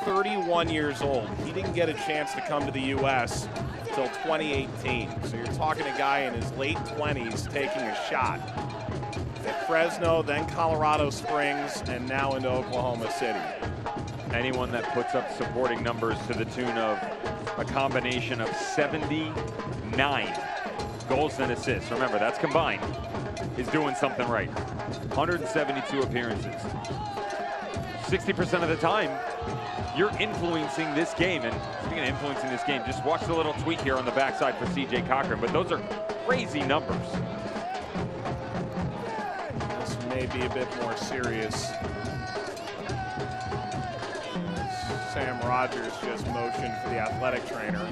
31 years old. He didn't get a chance to come to the U.S. until 2018. So you're talking a guy in his late 20s taking a shot at Fresno, then Colorado Springs, and now into Oklahoma City. Anyone that puts up supporting numbers to the tune of a combination of 79 goals and assists, remember that's combined, is doing something right. 172 appearances. 60% of the time, you're influencing this game. And speaking of influencing this game, just watch the little tweak here on the backside for C.J. Cochran, but those are crazy numbers. This may be a bit more serious. Sam Rogers just motioned for the athletic trainer.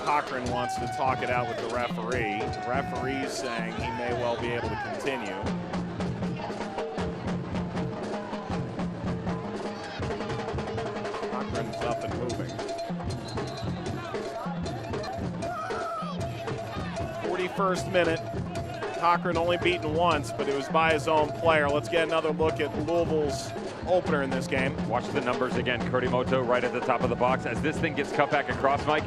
Cochran wants to talk it out with the referee. The referee's saying he may well be able to continue. Cochran's up and moving. 41st minute. Cochran only beaten once, but it was by his own player. Let's get another look at Louisville's opener in this game. Watch the numbers again. Kurimoto right at the top of the box. As this thing gets cut back across, Mike,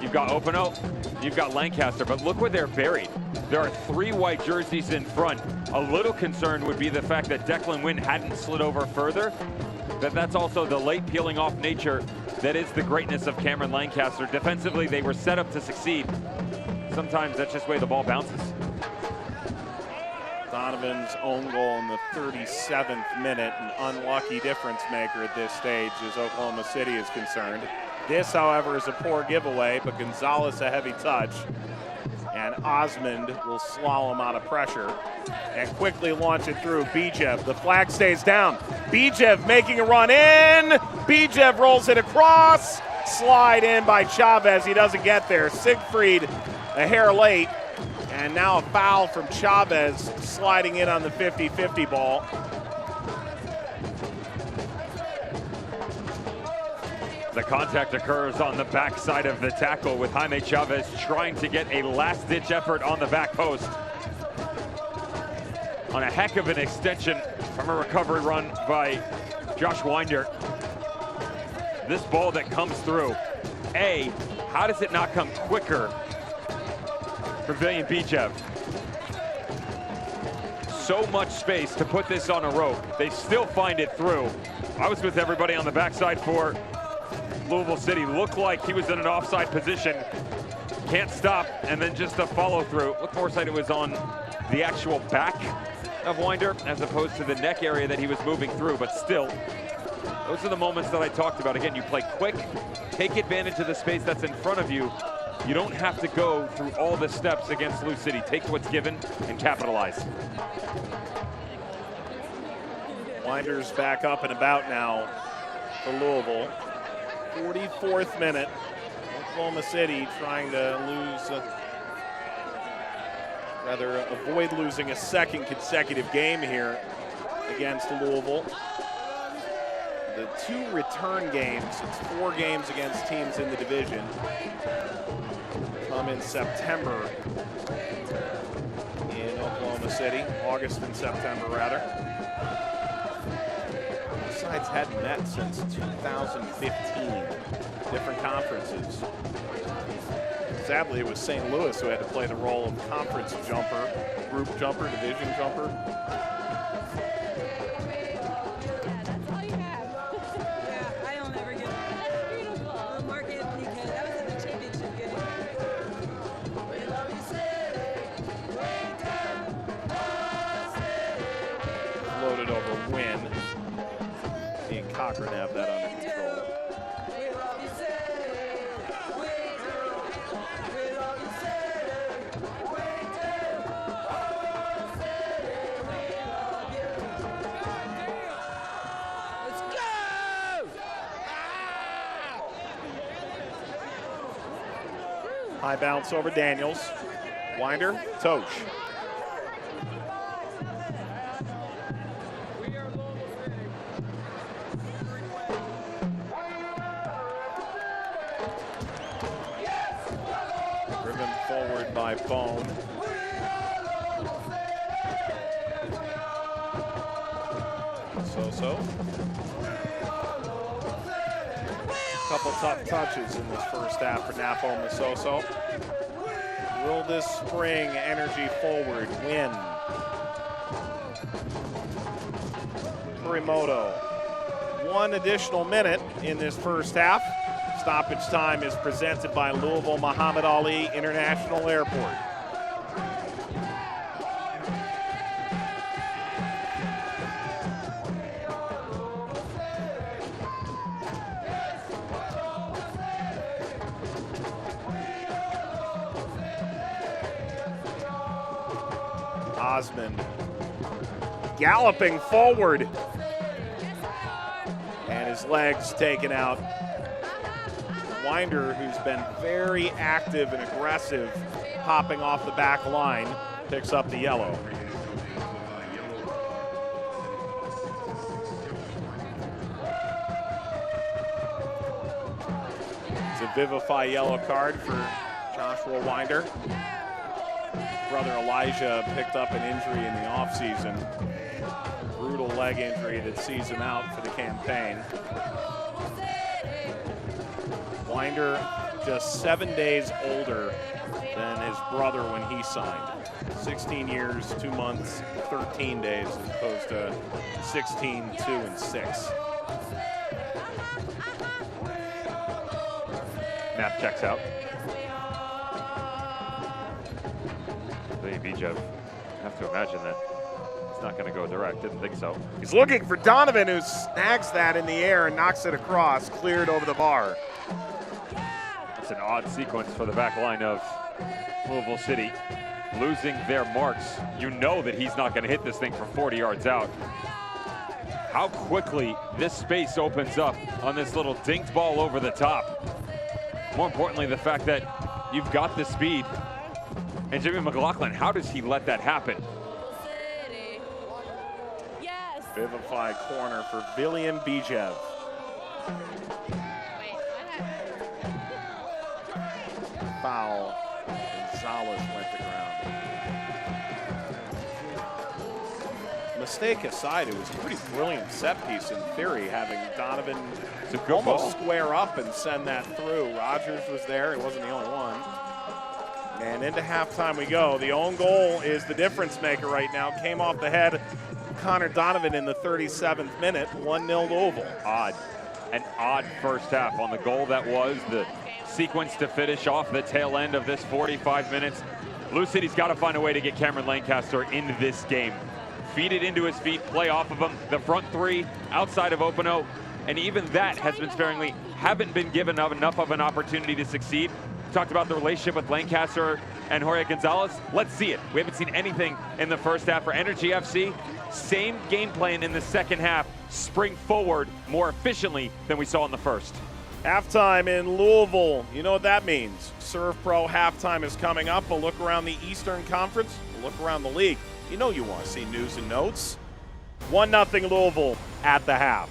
you've got Openo, you've got Lancaster, but look where they're buried. There are 3 white jerseys in front. A little concern would be the fact that Declan Wynn hadn't slid over further. That's also the late peeling off nature that is the greatness of Cameron Lancaster. Defensively, they were set up to succeed. Sometimes that's just the way the ball bounces. Donovan's own goal in the 37th minute, an unlucky difference maker at this stage as Oklahoma City is concerned. This, however, is a poor giveaway, but Gonzalez a heavy touch. And Osmond will slalom out of pressure and quickly launch it through Bijev. The flag stays down. Bijev making a run in. Bijev rolls it across. Slide in by Chavez. He doesn't get there. Siegfried a hair late. And now a foul from Chavez sliding in on the 50-50 ball. The contact occurs on the backside of the tackle with Jaime Chavez trying to get a last-ditch effort on the back post. On a heck of an extension from a recovery run by Josh Winder. This ball that comes through, how does it not come quicker for Villian Bijev? So much space to put this on a rope. They still find it through. I was with everybody on the backside for Louisville City. Looked like he was in an offside position. Can't stop, and then just a follow through. Looked more like it was on the actual back of Winder as opposed to the neck area that he was moving through, but still, those are the moments that I talked about. Again, you play quick, take advantage of the space that's in front of you, You don't have to go through all the steps against Lou City. Take what's given and capitalize. Winders back up and about now for Louisville. 44th minute. Oklahoma City trying to avoid losing a second consecutive game here against Louisville. The 2 return games, it's 4 games against teams in the division, come in September in Oklahoma City, August and September rather. The sides hadn't met since 2015, different conferences. Sadly, it was St. Louis who had to play the role of conference jumper, group jumper, division jumper. Floated over Wynn. He and Cochran have that under control. High bounce over Daniels. Winder, Tosh. Driven forward by Bone. So. Couple tough touches in this first half for Napo Masoso. Will this spring energy forward win? Kurimoto. 1 additional minute in this first half. Stoppage time is presented by Louisville Muhammad Ali International Airport. Osmond galloping forward and his legs taken out. Winder, who's been very active and aggressive hopping off the back line, picks up the yellow. It's a Vivify yellow card for Joshua Winder. Brother Elijah picked up an injury in the offseason. Brutal leg injury that sees him out for the campaign. Winder just 7 days older than his brother when he signed. 16 years, 2 months, 13 days as opposed to 16, 2, and 6. Map checks out. Bijev, have to imagine that it's not going to go direct. Didn't think so. He's looking for Donovan, who snags that in the air and knocks it across, cleared over the bar. It's an odd sequence for the back line of Louisville City. Losing their marks, you know that he's not going to hit this thing from 40 yards out. How quickly this space opens up on this little dinked ball over the top. More importantly, the fact that you've got the speed. And Jimmy McLaughlin, how does he let that happen? Yes. Vivify corner for William Bijev. Foul. Gonzalez went to ground. Mistake aside, it was a pretty brilliant set piece in theory, having Donovan almost square up and send that through. Rogers was there, he wasn't the only one. And into halftime we go. The own goal is the difference maker right now. Came off the head of Connor Donovan in the 37th minute, 1-0 Louisville. Odd. An odd first half on the goal that was the sequence to finish off the tail end of this 45 minutes. Lou City's got to find a way to get Cameron Lancaster in this game. Feed it into his feet, play off of him. The front 3 outside of Openo, and even that has been sparingly, haven't been given enough of an opportunity to succeed. talked about the relationship with Lancaster and Jorge Gonzalez. Let's see it. We haven't seen anything in the first half for Energy FC. Same game plan in the second half. Spring forward more efficiently than we saw in the first. Halftime in Louisville. You know what that means. Serve Pro halftime is coming up. A look around the Eastern Conference, a look around the league. You know you want to see news and notes. 1-0 Louisville at the half.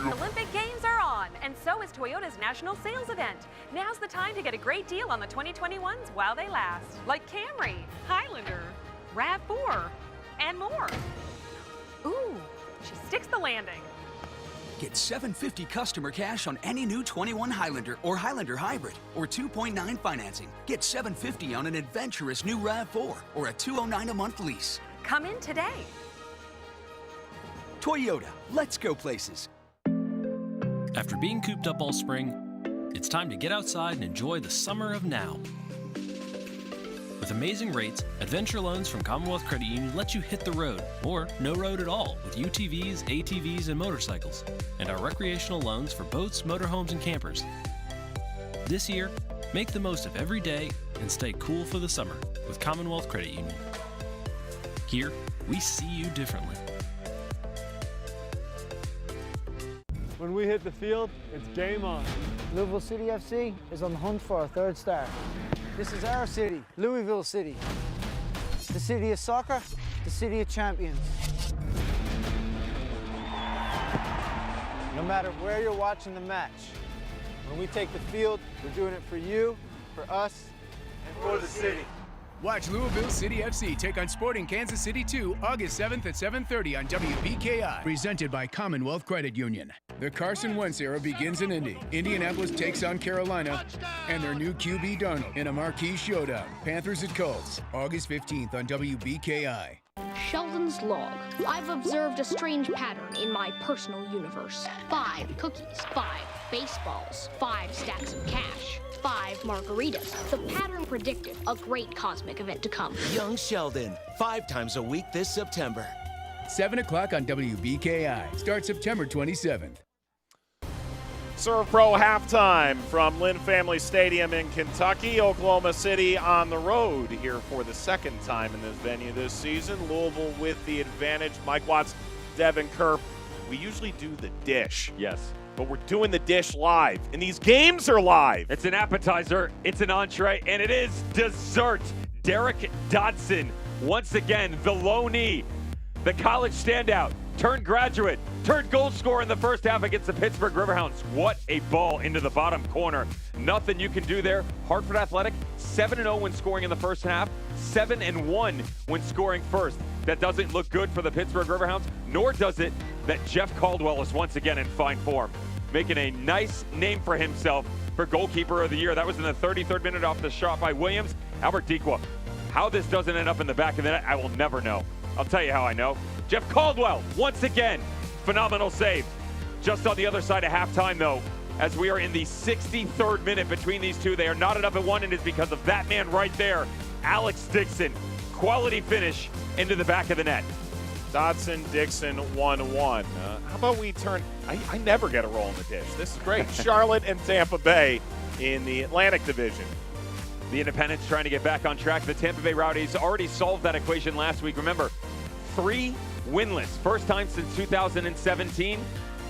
Olympic Games are on, and so is Toyota's national sales event. Now's the time to get a great deal on the 2021s while they last, like Camry, Highlander, RAV4, and more. Ooh, she sticks the landing. Get $750 customer cash on any new 21 Highlander or Highlander Hybrid, or 2.9 financing. Get $750 on an adventurous new RAV4 or a $209 a month lease. Come in today. Toyota, let's go places. After being cooped up all spring, it's time to get outside and enjoy the summer of now. With amazing rates, Adventure Loans from Commonwealth Credit Union let you hit the road, or no road at all, with UTVs, ATVs, and motorcycles, and our recreational loans for boats, motorhomes, and campers. This year, make the most of every day and stay cool for the summer with Commonwealth Credit Union. Here, we see you differently. When we hit the field, it's game on. Louisville City FC is on the hunt for our third star. This is our city, Louisville City. The city of soccer, the city of champions. No matter where you're watching the match, when we take the field, we're doing it for you, for us, and for the city. Watch Louisville City FC take on Sporting Kansas City 2 August 7th at 7:30 on WBKI. Presented by Commonwealth Credit Union. The Carson Wentz era begins in Indy. Indianapolis takes on Carolina and their new QB Darnold in a marquee showdown. Panthers at Colts, August 15th on WBKI. Sheldon's log. I've observed a strange pattern in my personal universe. 5 cookies, 5 baseballs, 5 stacks of cash, 5 margaritas. The pattern predicted a great cosmic event to come. Young Sheldon, 5 times a week this September. 7 o'clock on WBKI. Start September 27th. Serve Pro halftime from Lynn Family Stadium in Kentucky. Oklahoma City on the road here for the second time in this venue this season. Louisville with the advantage. Mike Watts, Devin Kerr. We usually do the dish. Yes. But we're doing the dish live, and these games are live. It's an appetizer, it's an entree, and it is dessert. Derek Dodson, once again, the low knee, the college standout, turned graduate, turned goal scorer in the first half against the Pittsburgh Riverhounds. What a ball into the bottom corner. Nothing you can do there. Hartford Athletic, 7-0 when scoring in the first half, 7-1 when scoring first. That doesn't look good for the Pittsburgh Riverhounds, nor does it that Jeff Caldwell is once again in fine form, making a nice name for himself for goalkeeper of the year. That was in the 33rd minute off the shot by Williams. Albert Dequa. How this doesn't end up in the back of the net, I will never know. I'll tell you how I know. Jeff Caldwell, once again, phenomenal save. Just on the other side of halftime, though, as we are in the 63rd minute between these two. They are knotted up at one, and it's because of that man right there, Alex Dixon. Quality finish into the back of the net. Dodson, Dixon, 1-1. How about we turn, I never get a roll in the dish. This is great. Charlotte and Tampa Bay in the Atlantic Division. The Independents trying to get back on track. The Tampa Bay Rowdies already solved that equation last week. Remember, 3 winless. First time since 2017.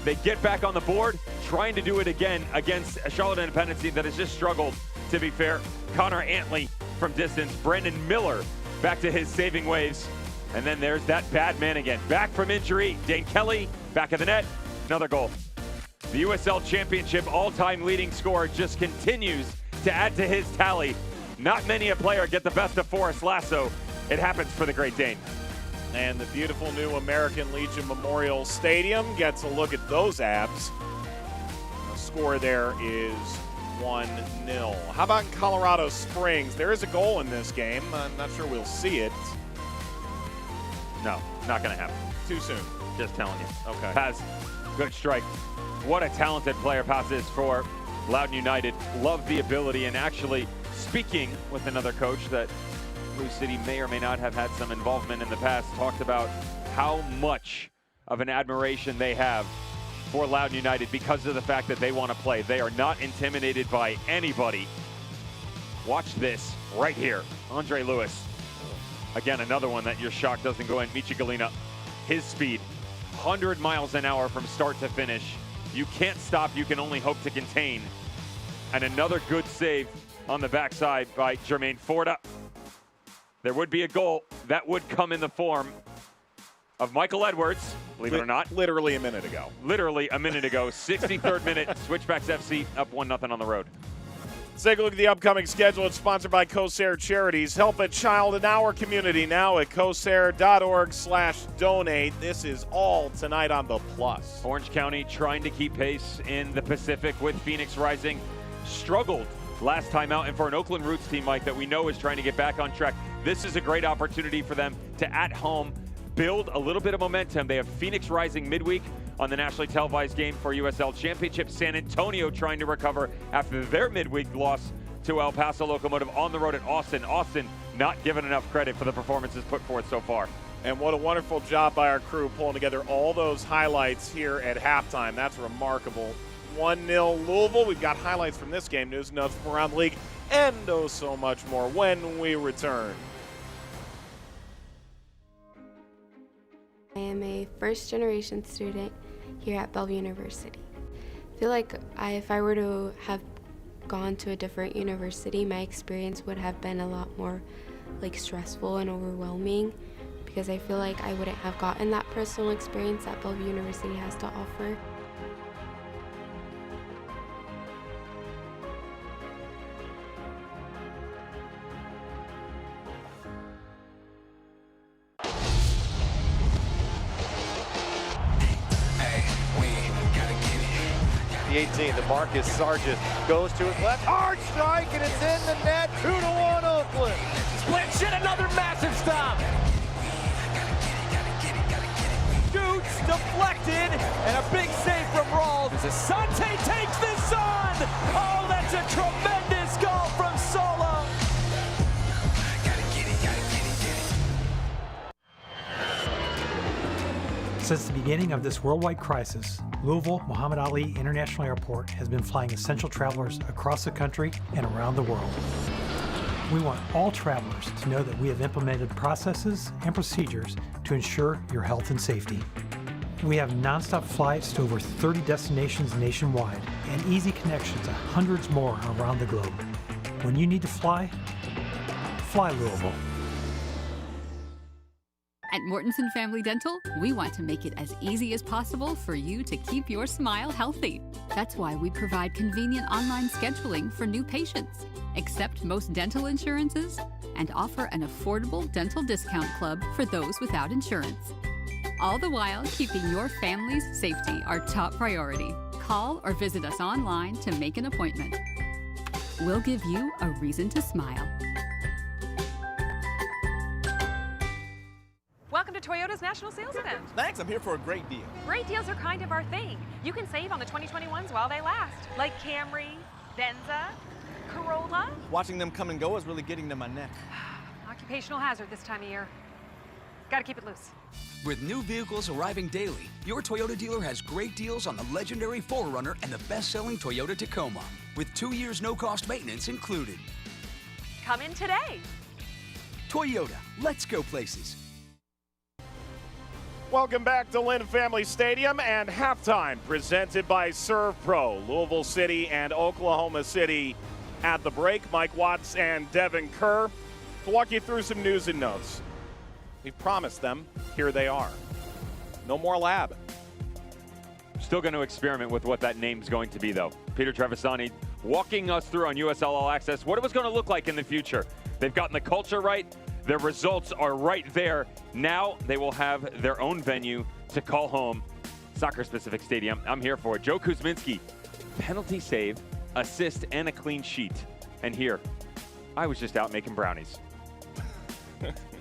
They get back on the board, trying to do it again against a Charlotte Independence team that has just struggled, to be fair. Connor Antley from distance. Brandon Miller back to his saving ways. And then there's that bad man again. Back from injury, Dane Kelly, back of the net, another goal. The USL Championship all-time leading scorer just continues to add to his tally. Not many a player get the best of Forrest Lasso. It happens for the Great Dane. And the beautiful new American Legion Memorial Stadium gets a look at those abs. The score there is 1-0. How about in Colorado Springs? There is a goal in this game. I'm not sure we'll see it. No, not going to happen. Too soon. Just telling you. Okay. Paz, good strike. What a talented player Paz is for Loudoun United. Love the ability, and actually speaking with another coach that Blue City may or may not have had some involvement in the past, talked about how much of an admiration they have for Loudoun United because of the fact that they want to play. They are not intimidated by anybody. Watch this right here. Andre Lewis. Again, another one that you're shocked doesn't go in. Michi Galina, his speed, 100 miles an hour from start to finish. You can't stop, you can only hope to contain. And another good save on the backside by Jermaine Forda. There would be a goal. That would come in the form of Michael Edwards, believe it or not. Literally a minute ago. Literally a minute ago. 63rd minute, Switchbacks FC up 1-0 on the road. Let's take a look at the upcoming schedule. It's sponsored by COSAIR Charities. Help a child in our community now at cosair.org/donate. This is all tonight on the Plus. Orange County trying to keep pace in the Pacific with Phoenix Rising. Struggled last time out, and for an Oakland Roots team, Mike, that we know is trying to get back on track, this is a great opportunity for them to, at home, build a little bit of momentum. They have Phoenix Rising midweek on the nationally televised game for USL Championship. San Antonio trying to recover after their midweek loss to El Paso Locomotive on the road at Austin. Austin not given enough credit for the performances put forth so far. And what a wonderful job by our crew pulling together all those highlights here at halftime. That's remarkable. 1-0 Louisville. We've got highlights from this game, news and notes from around the league, and oh so much more when we return. I am a first-generation student here at Bellevue University. I feel like if I were to have gone to a different university, my experience would have been a lot more stressful and overwhelming, because I feel like I wouldn't have gotten that personal experience that Bellevue University has to offer. The 18, the Marcus Sargent goes to his left, hard strike, and it's in the net, 2-1 Oakland. Split shit, another massive stop. Shoots, deflected, and a big save from Rawls. As Asante takes this on. Oh, that's a tremendous goal from Solo. Since the beginning of this worldwide crisis, Louisville Muhammad Ali International Airport has been flying essential travelers across the country and around the world. We want all travelers to know that we have implemented processes and procedures to ensure your health and safety. We have nonstop flights to over 30 destinations nationwide and easy connections to hundreds more around the globe. When you need to fly, fly Louisville. At Mortensen Family Dental, we want to make it as easy as possible for you to keep your smile healthy. That's why we provide convenient online scheduling for new patients, accept most dental insurances, and offer an affordable dental discount club for those without insurance. All the while keeping your family's safety our top priority. Call or visit us online to make an appointment. We'll give you a reason to smile. Welcome to Toyota's National Sales Event. Thanks, I'm here for a great deal. Great deals are kind of our thing. You can save on the 2021s while they last, like Camry, Venza, Corolla. Watching them come and go is really getting to my neck. Occupational hazard this time of year. Gotta keep it loose. With new vehicles arriving daily, your Toyota dealer has great deals on the legendary 4Runner and the best-selling Toyota Tacoma, with 2 years no-cost maintenance included. Come in today. Toyota, let's go places. Welcome back to Lynn Family Stadium and halftime presented by Serve Pro. Louisville City and Oklahoma City at the break. Mike Watts and Devin Kerr to walk you through some news and notes. We've promised them. Here they are. No more lab. Still going to experiment with what that name's going to be, though. Peter Trevisani walking us through on USL All Access what it was going to look like in the future. They've gotten the culture right. Their results are right there. Now they will have their own venue to call home. Soccer-specific stadium. I'm here for it. Joe Kuzminski, penalty save, assist, and a clean sheet. And here, I was just out making brownies.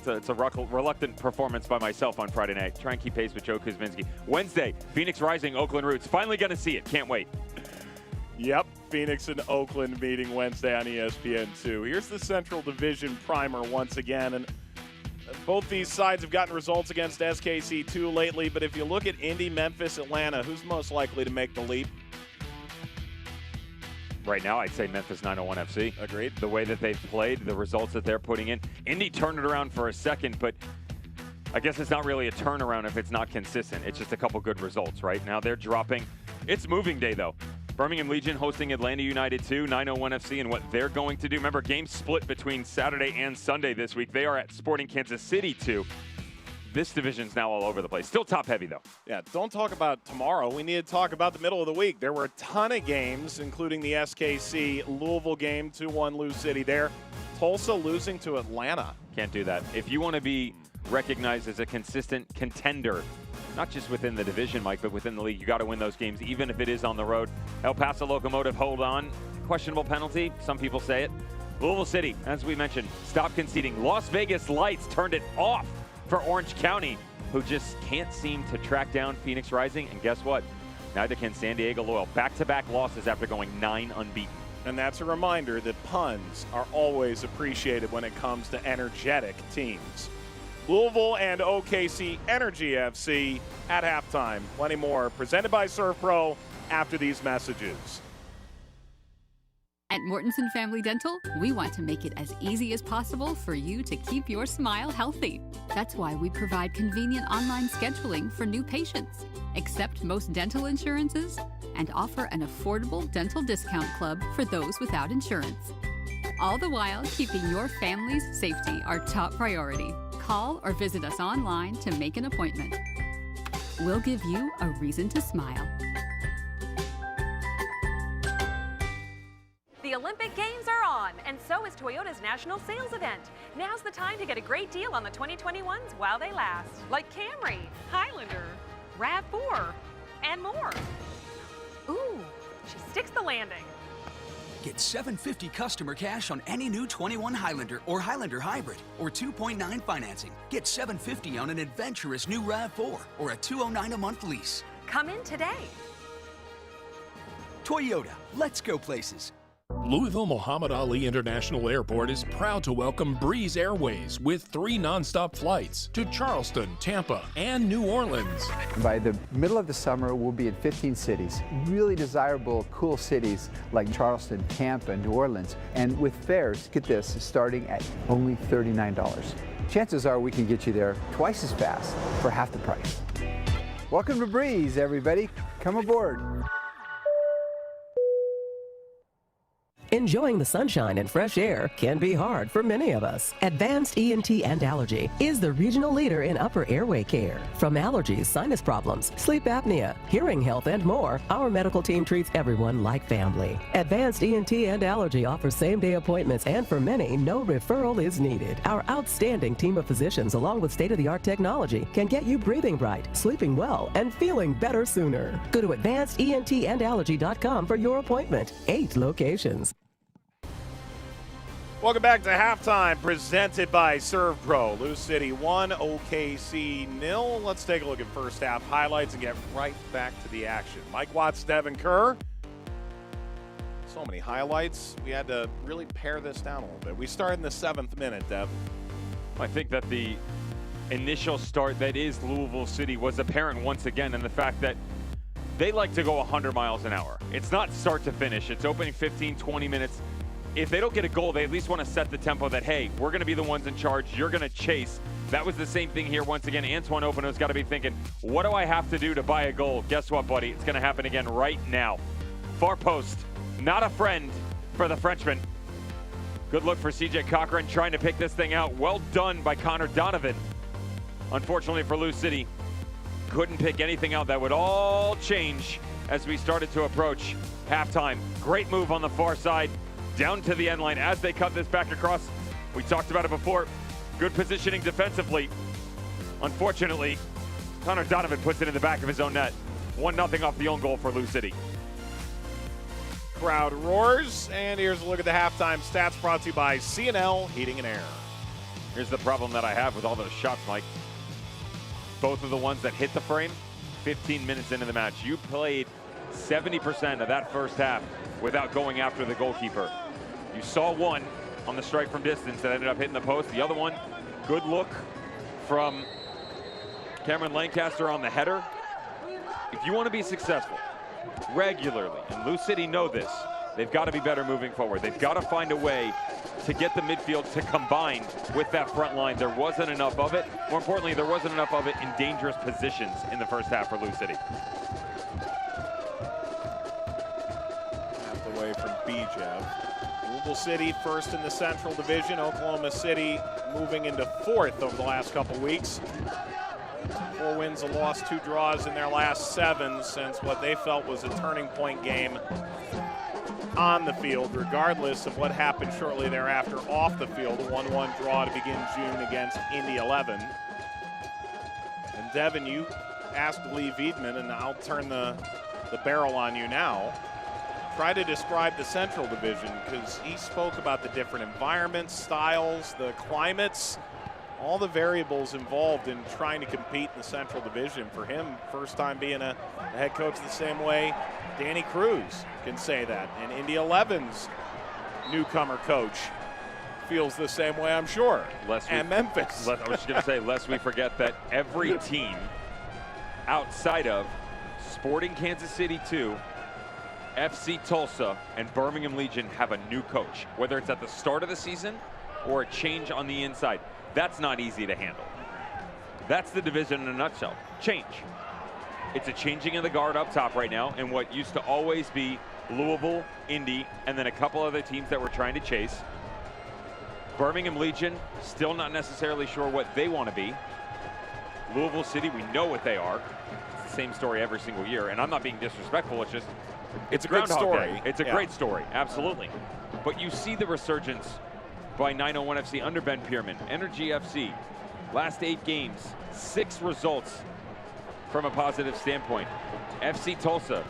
It's a reluctant performance by myself on Friday night. Try and keep pace with Joe Kuzminski. Wednesday, Phoenix Rising, Oakland Roots. Finally going to see it. Can't wait. Yep, Phoenix and Oakland meeting Wednesday on ESPN2. Here's the Central Division primer once again. And Both these sides have gotten results against SKC2 lately, but if you look at Indy, Memphis, Atlanta, who's most likely to make the leap? Right now, I'd say Memphis 901 FC. Agreed. The way that they've played, the results that they're putting in. Indy turned it around for a second, but I guess it's not really a turnaround if it's not consistent. It's just a couple good results, right? Now they're dropping. It's moving day, though. Birmingham Legion hosting Atlanta United 2, 901 FC, and what they're going to do. Remember, games split between Saturday and Sunday this week. They are at Sporting Kansas City 2. This division's now all over the place. Still top heavy, though. Yeah, don't talk about tomorrow. We need to talk about the middle of the week. There were a ton of games, including the SKC Louisville game, 2-1 Lou City there. Tulsa losing to Atlanta. Can't do that. If you want to be recognized as a consistent contender, not just within the division, Mike, but within the league, you got to win those games, even if it is on the road. El Paso Locomotive hold on. Questionable penalty. Some people say it. Louisville City, as we mentioned, stopped conceding. Las Vegas Lights turned it off for Orange County, who just can't seem to track down Phoenix Rising. And guess what? Neither can San Diego Loyal. Back-to-back losses after going 9 unbeaten. And that's a reminder that puns are always appreciated when it comes to energetic teams. Louisville and OKC Energy FC at halftime. Plenty more presented by Surf Pro after these messages. At Mortensen Family Dental, we want to make it as easy as possible for you to keep your smile healthy. That's why we provide convenient online scheduling for new patients, accept most dental insurances, and offer an affordable dental discount club for those without insurance. All the while keeping your family's safety our top priority. Call or visit us online to make an appointment. We'll give you a reason to smile. The Olympic Games are on, and so is Toyota's national sales event. Now's the time to get a great deal on the 2021s while they last, like Camry, Highlander, RAV4, and more. Ooh, she sticks the landing. Get $750 customer cash on any new 21 Highlander or Highlander Hybrid, or 2.9 financing. Get $750 on an adventurous new RAV4 or a $209 a month lease. Come in today. Toyota, let's go places. Louisville Muhammad Ali International Airport is proud to welcome Breeze Airways with 3 nonstop flights to Charleston, Tampa, and New Orleans. By the middle of the summer, we'll be in 15 cities, really desirable, cool cities like Charleston, Tampa, and New Orleans. And with fares, get this, starting at only $39. Chances are we can get you there twice as fast for half the price. Welcome to Breeze, everybody. Come aboard. Enjoying the sunshine and fresh air can be hard for many of us. Advanced ENT and Allergy is the regional leader in upper airway care. From allergies, sinus problems, sleep apnea, hearing health, and more, our medical team treats everyone like family. Advanced ENT and Allergy offers same-day appointments, and for many, no referral is needed. Our outstanding team of physicians, along with state-of-the-art technology, can get you breathing right, sleeping well, and feeling better sooner. Go to advancedentandallergy.com for your appointment. 8 locations. Welcome back to halftime, presented by Serve Pro. Lou City 1, OKC 0. Let's take a look at first half highlights and get right back to the action. Mike Watts, Devin Kerr. So many highlights. We had to really pare this down a little bit. We started in the 7th minute, Dev. I think that the initial start that is Louisville City was apparent once again in the fact that they like to go 100 miles an hour. It's not start to finish. It's opening 15, 20 minutes. If they don't get a goal, they at least want to set the tempo that, hey, we're going to be the ones in charge. You're going to chase. That was the same thing here once again. Antoine Openo's got to be thinking, what do I have to do to buy a goal? Guess what, buddy? It's going to happen again right now. Far post, not a friend for the Frenchman. Good look for CJ Cochran trying to pick this thing out. Well done by Connor Donovan. Unfortunately for Lou City, couldn't pick anything out. That would all change as we started to approach halftime. Great move on the far side. Down to the end line as they cut this back across. We talked about it before. Good positioning defensively. Unfortunately, Connor Donovan puts it in the back of his own net. 1-0 off the own goal for Lou City. Crowd roars, and here's a look at the halftime stats brought to you by C&L Heating and Air. Here's the problem that I have with all those shots, Mike. Both of the ones that hit the frame, 15 minutes into the match. You played 70% of that first half without going after the goalkeeper. You saw one on the strike from distance that ended up hitting the post. The other one, good look from Cameron Lancaster on the header. If you want to be successful regularly, and Lou City know this, they've got to be better moving forward. They've got to find a way to get the midfield to combine with that front line. There wasn't enough of it. More importantly, there wasn't enough of it in dangerous positions in the first half for Lou City. Half the way from Bijev. Louisville City first in the Central Division. Oklahoma City moving into fourth over the last couple weeks. 4 wins, a loss, 2 draws in their last 7 since what they felt was a turning point game on the field, regardless of what happened shortly thereafter off the field. A 1-1 draw to begin June against Indy 11. And Devin, you asked Lee Wiedman, and I'll turn the barrel on you now. Try to describe the Central Division, because he spoke about the different environments, styles, the climates, all the variables involved in trying to compete in the Central Division. For him, first time being a head coach the same way Danny Cruz can say that. And Indy 11's newcomer coach feels the same way, I'm sure. And Memphis. I was just going to say, lest we forget that every team outside of Sporting Kansas City 2, FC Tulsa, and Birmingham Legion have a new coach, whether it's at the start of the season or a change on the inside. That's not easy to handle. That's the division in a nutshell. Change. It's a changing of the guard up top right now, and what used to always be Louisville, Indy, and then a couple other teams that we're trying to chase. Birmingham Legion, still not necessarily sure what they want to be. Louisville City, we know what they are. It's the same story every single year, and I'm not being disrespectful, it's just, it's a good story. Day. It's a great story, absolutely. But you see the resurgence by 901 FC under Ben Pierman. Energy FC, last 8 games, 6 results from a positive standpoint. FC Tulsa,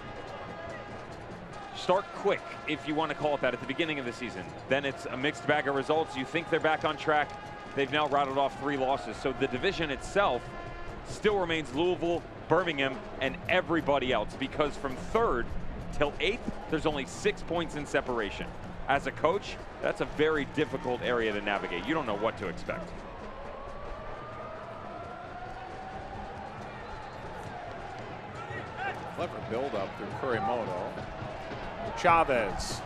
start quick, if you want to call it that, at the beginning of the season. Then it's a mixed bag of results. You think they're back on track. They've now rattled off 3 losses. So the division itself still remains Louisville, Birmingham, and everybody else, because from 3rd till 8th, there's only 6 points in separation. As a coach, that's a very difficult area to navigate. You don't know what to expect. Clever build-up through Kurimoto. Chavez.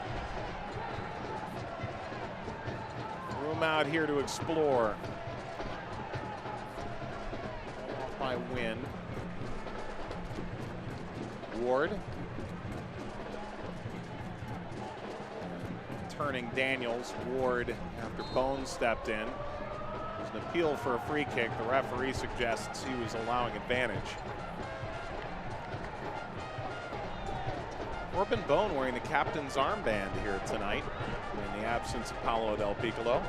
Room out here to explore. By Wynn. Ward. Turning Daniels. Ward, after Bones stepped in. There's an appeal for a free kick. The referee suggests he was allowing advantage. Corbin Bone wearing the captain's armband here tonight in the absence of Paolo Del Piccolo.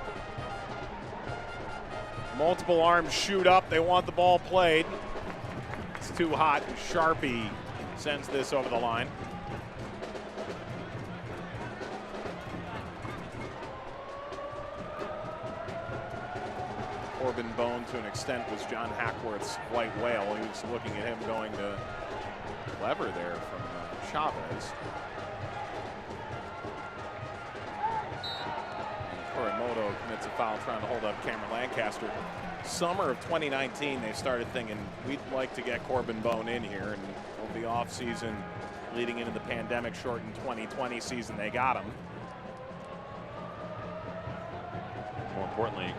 Multiple arms shoot up. They want the ball played. It's too hot, and Sharpie sends this over the line. Corbin Bone, to an extent, was John Hackworth's white whale. He was looking at him going to clever there from Chavez. Kurimoto commits a foul trying to hold up Cameron Lancaster. Summer of 2019, they started thinking, we'd like to get Corbin Bone in here, and over the offseason leading into the pandemic shortened 2020 season, they got him. More importantly,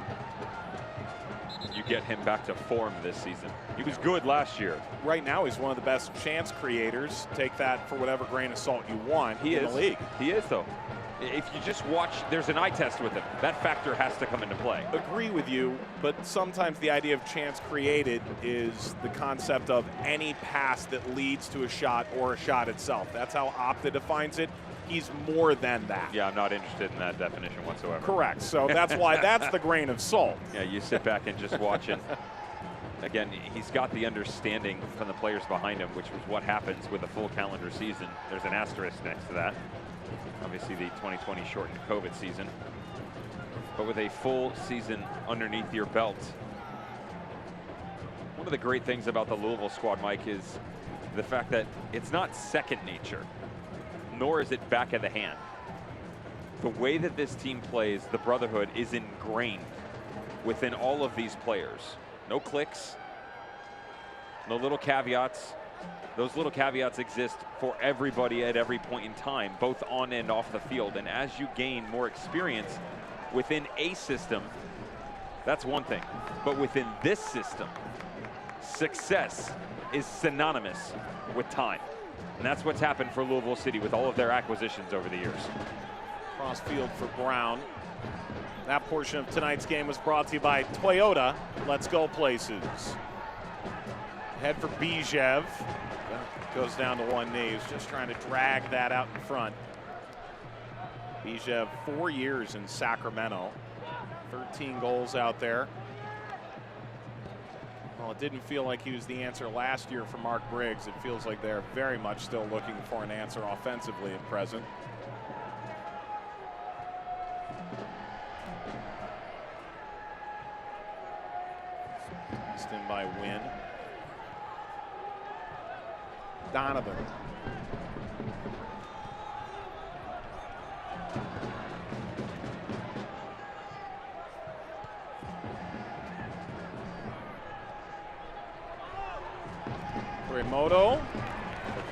you get him back to form this season. He was good last year. Right now, he's one of the best chance creators. Take that for whatever grain of salt you want in the league. He is, though. If you just watch, there's an eye test with him. That factor has to come into play. Agree with you, but sometimes the idea of chance created is the concept of any pass that leads to a shot or a shot itself. That's how Opta defines it. He's more than that. Yeah, I'm not interested in that definition whatsoever. Correct. So that's why that's the grain of salt. Yeah, you sit back and just watch it. Again, he's got the understanding from the players behind him, which was what happens with a full calendar season. There's an asterisk next to that. Obviously, the 2020 shortened COVID season. But with a full season underneath your belt, one of the great things about the Louisville squad, Mike, is the fact that it's not second nature, nor is it back of the hand. The way that this team plays, the brotherhood is ingrained within all of these players. no clicks, no little caveats. Those little caveats exist for everybody at every point in time, both on and off the field. And as you gain more experience within a system, that's one thing. But within this system, success is synonymous with time. And that's what's happened for Louisville City with all of their acquisitions over the years. Cross field for Brown. That portion of tonight's game was brought to you by Toyota. Let's go places. Head for Bijev. Goes down to one knee. He's just trying to drag that out in front. Bijev, 4 years in Sacramento. 13 goals out there. Well, it didn't feel like he was the answer last year for Mark Briggs. It feels like they're very much still looking for an answer offensively at present. Passed in by Wynn. Donovan. Moto.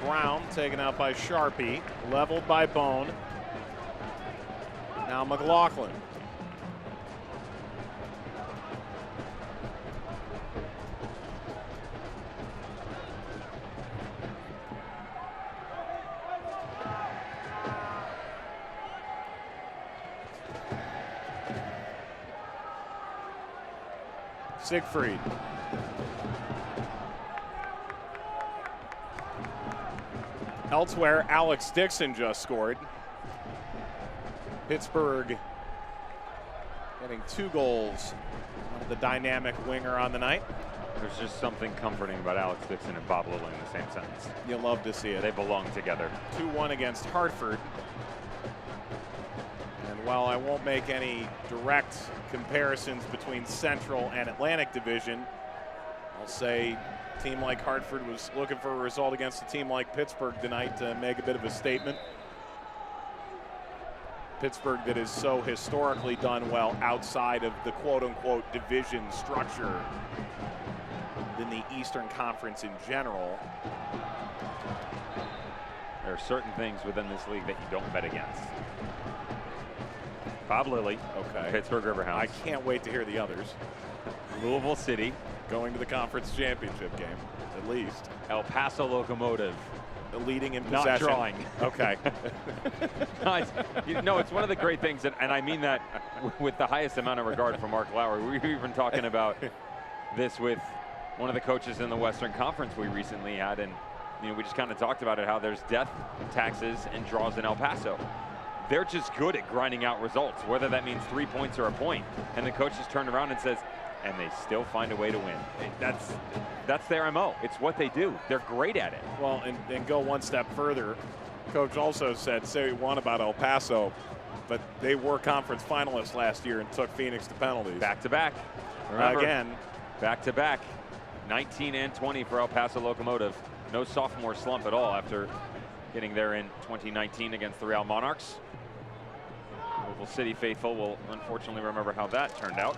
Brown taken out by Sharpie, leveled by Bone. Now McLaughlin. Siegfried. Elsewhere, Alex Dixon just scored. Pittsburgh getting 2 goals. The dynamic winger on the night. There's just something comforting about Alex Dixon and Bob Lilly in the same sentence. You love to see it. They belong together. 2-1 against Hartford. And while I won't make any direct comparisons between Central and Atlantic Division, I'll say a team like Hartford was looking for a result against a team like Pittsburgh tonight to make a bit of a statement. Pittsburgh that is so historically done well outside of the quote-unquote division structure in the Eastern Conference in general. There are certain things within this league that you don't bet against. Bob Lilly, okay. Pittsburgh Riverhounds. I can't wait to hear the others. Louisville City. Going to the conference championship game, at least. El Paso Locomotive. The leading in possession. Not drawing. Okay. No, it's one of the great things, and I mean that with the highest amount of regard for Mark Lowry. We were even talking about this with one of the coaches in the Western Conference we recently had, and we just kind of talked about it, how there's death, taxes, and draws in El Paso. They're just good at grinding out results, whether that means 3 points or a point. And the coach just turned around and says, and they still find a way to win. That's their MO. It's what they do. They're great at it. Well, and go one step further. Coach also said, say what you want about El Paso, but they were conference finalists last year and took Phoenix to penalties. Back-to-back. Again. Back-to-back. 19 and 20 for El Paso Locomotive. No sophomore slump at all after getting there in 2019 against the Real Monarchs. Louisville City faithful will unfortunately remember how that turned out.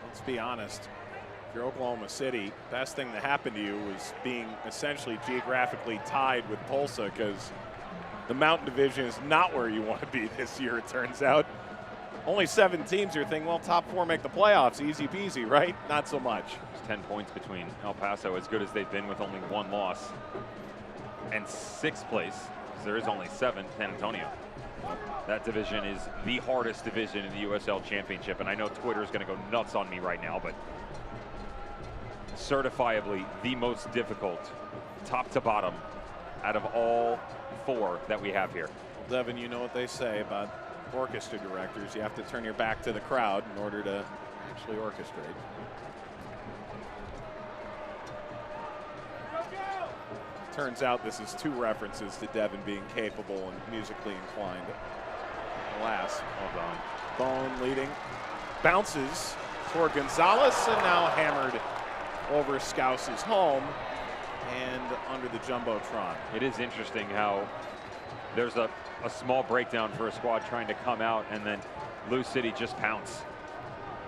Let's be honest. If you're Oklahoma City, best thing that happened to you was being essentially geographically tied with Tulsa, because the Mountain Division is not where you want to be this year, it turns out. Only 7 teams, you're thinking, well, top 4 make the playoffs, easy peasy, right? Not so much. There's 10 points between El Paso, as good as they've been with only 1 loss, and 6th place, because there is only 7, San Antonio. That division is the hardest division in the USL Championship, and I know Twitter is going to go nuts on me right now, but certifiably the most difficult, top to bottom, out of all 4 that we have here. Devin, you know what they say about orchestra directors. You have to turn your back to the crowd in order to actually orchestrate. Turns out this is 2 references to Devin being capable and musically inclined. Alas, well done. Bone leading. Bounces toward Gonzalez and now hammered over Scouse's home and under the Jumbotron. It is interesting how There's a small breakdown for a squad trying to come out, and then Lou City just pounce.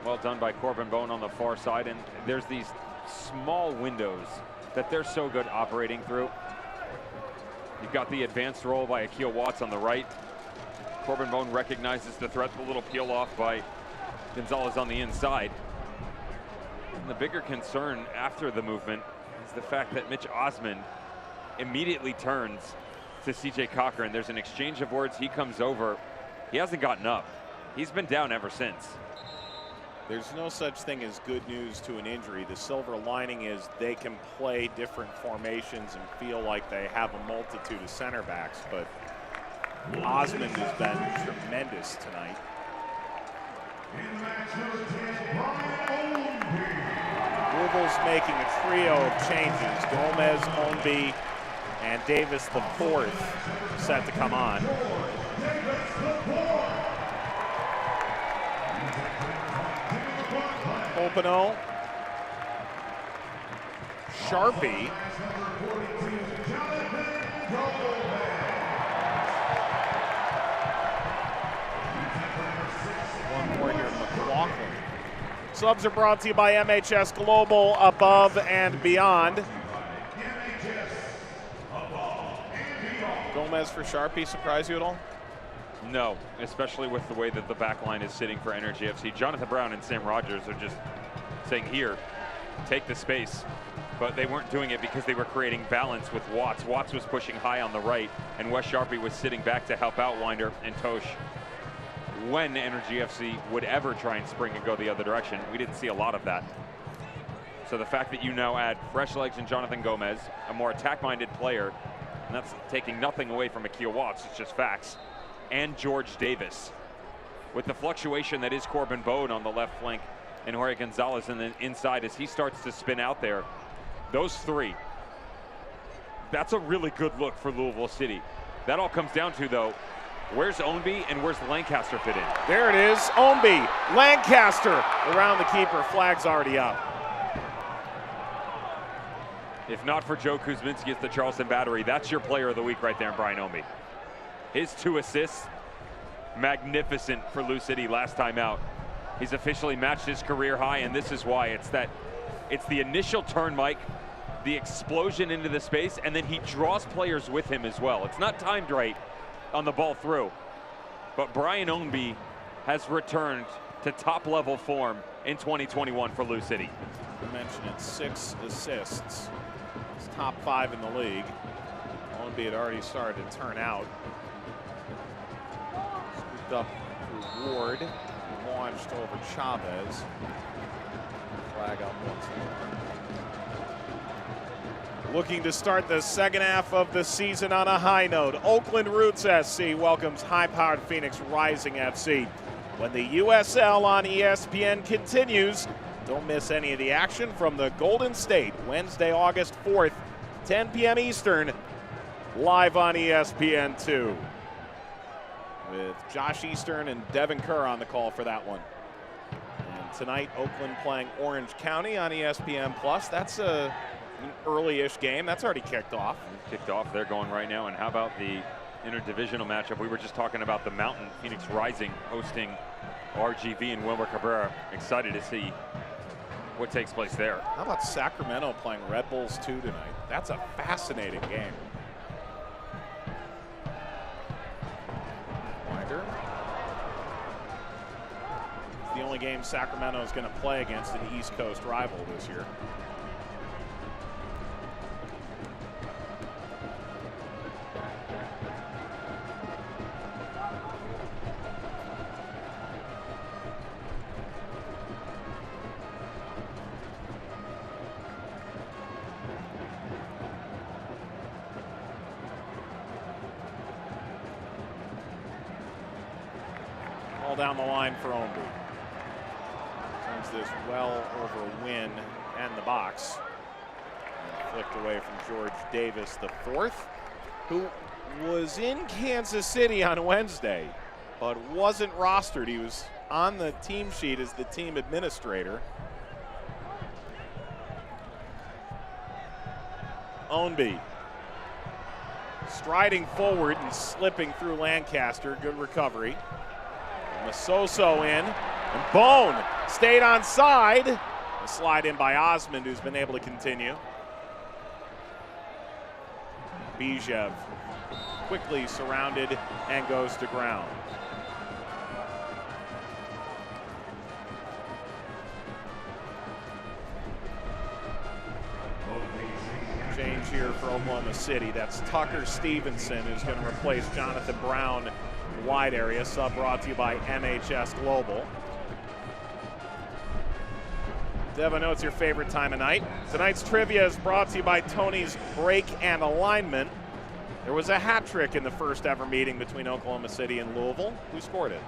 Well done by Corbin Bone on the far side, and there's these small windows that they're so good operating through. You've got the advanced roll by Akil Watts on the right. Corbin Bone recognizes the threat, the little peel off by Gonzalez on the inside. And the bigger concern after the movement is the fact that Mitch Osmond immediately turns to CJ Cochran. There's an exchange of words. He comes over. He hasn't gotten up. He's been down ever since. There's no such thing as good news to an injury. The silver lining is they can play different formations and feel like they have a multitude of center backs, but Osmond has been tremendous tonight. Louisville's making a trio of changes. Gomez, Ownby, and Davis the fourth set to come on. Openo, Sharpie, one more here, McLaughlin. Subs are brought to you by MHS Global, above and beyond. Gomez for Sharpie, surprise you at all? No, especially with the way that the back line is sitting for Energy FC. Jonathan Brown and Sam Rogers are just saying, here, take the space. But they weren't doing it because they were creating balance with Watts. Watts was pushing high on the right, and Wes Sharpie was sitting back to help out Winder and Tosh. When Energy FC would ever try and spring and go the other direction, we didn't see a lot of that. So the fact that you now add fresh legs in Jonathan Gomez, a more attack-minded player, and that's taking nothing away from Akil Watts, it's just facts, and George Davis. With the fluctuation that is Corbin Bone on the left flank and Jorge Gonzalez in the inside as he starts to spin out there, those three, that's a really good look for Louisville City. That all comes down to, though, where's Ownby and where's Lancaster fit in? There it is, Ownby, Lancaster around the keeper, flag's already up. If not for Joe Kuzminski at the Charleston Battery, that's your player of the week right there, Brian Ownby. His 2 assists, magnificent for Lou City last time out. He's officially matched his career high, and this is why. It's the initial turn, Mike, the explosion into the space, and then he draws players with him as well. It's not timed right on the ball through, but Brian Ownby has returned to top-level form in 2021 for Lou City. I mentioned it, 6 assists. He's top 5 in the league. Ownby had already started to turn out. Scooped up through Ward, launched over Chavez. Flag up once more. Looking to start the second half of the season on a high note. Oakland Roots SC welcomes high-powered Phoenix Rising FC. When the USL on ESPN continues, don't miss any of the action from the Golden State, Wednesday, August 4th, 10 p.m. Eastern, live on ESPN2. With Josh Eastern and Devin Kerr on the call for that one. And tonight, Oakland playing Orange County on ESPN+. That's an early-ish game. That's already kicked off. Kicked off. They're going right now. And how about the interdivisional matchup? We were just talking about the Mountain, Phoenix Rising hosting RGV and Wilmer Cabrera. Excited to see what takes place there. How about Sacramento playing Red Bulls 2 tonight? That's a fascinating game. Winder. It's the only game Sacramento is going to play against an East Coast rival this year. Down the line for Ownby. Sends this well over Wynn and the box. And flicked away from George Davis, the fourth, who was in Kansas City on Wednesday, but wasn't rostered. He was on the team sheet as the team administrator. Ownby Striding forward and slipping through Lancaster. Good recovery. Masoso in. And Bone stayed on side. A slide in by Osmond, who's been able to continue. Bijev quickly surrounded and goes to ground. Change here for Oklahoma City. That's Tucker Stevenson, who's going to replace Jonathan Brown in the wide area. Sub brought to you by MHS Global. Dev, I know it's your favorite time of night. Tonight's trivia is brought to you by Tony's Break and Alignment. There was a hat trick in the first ever meeting between Oklahoma City and Louisville. Who scored it?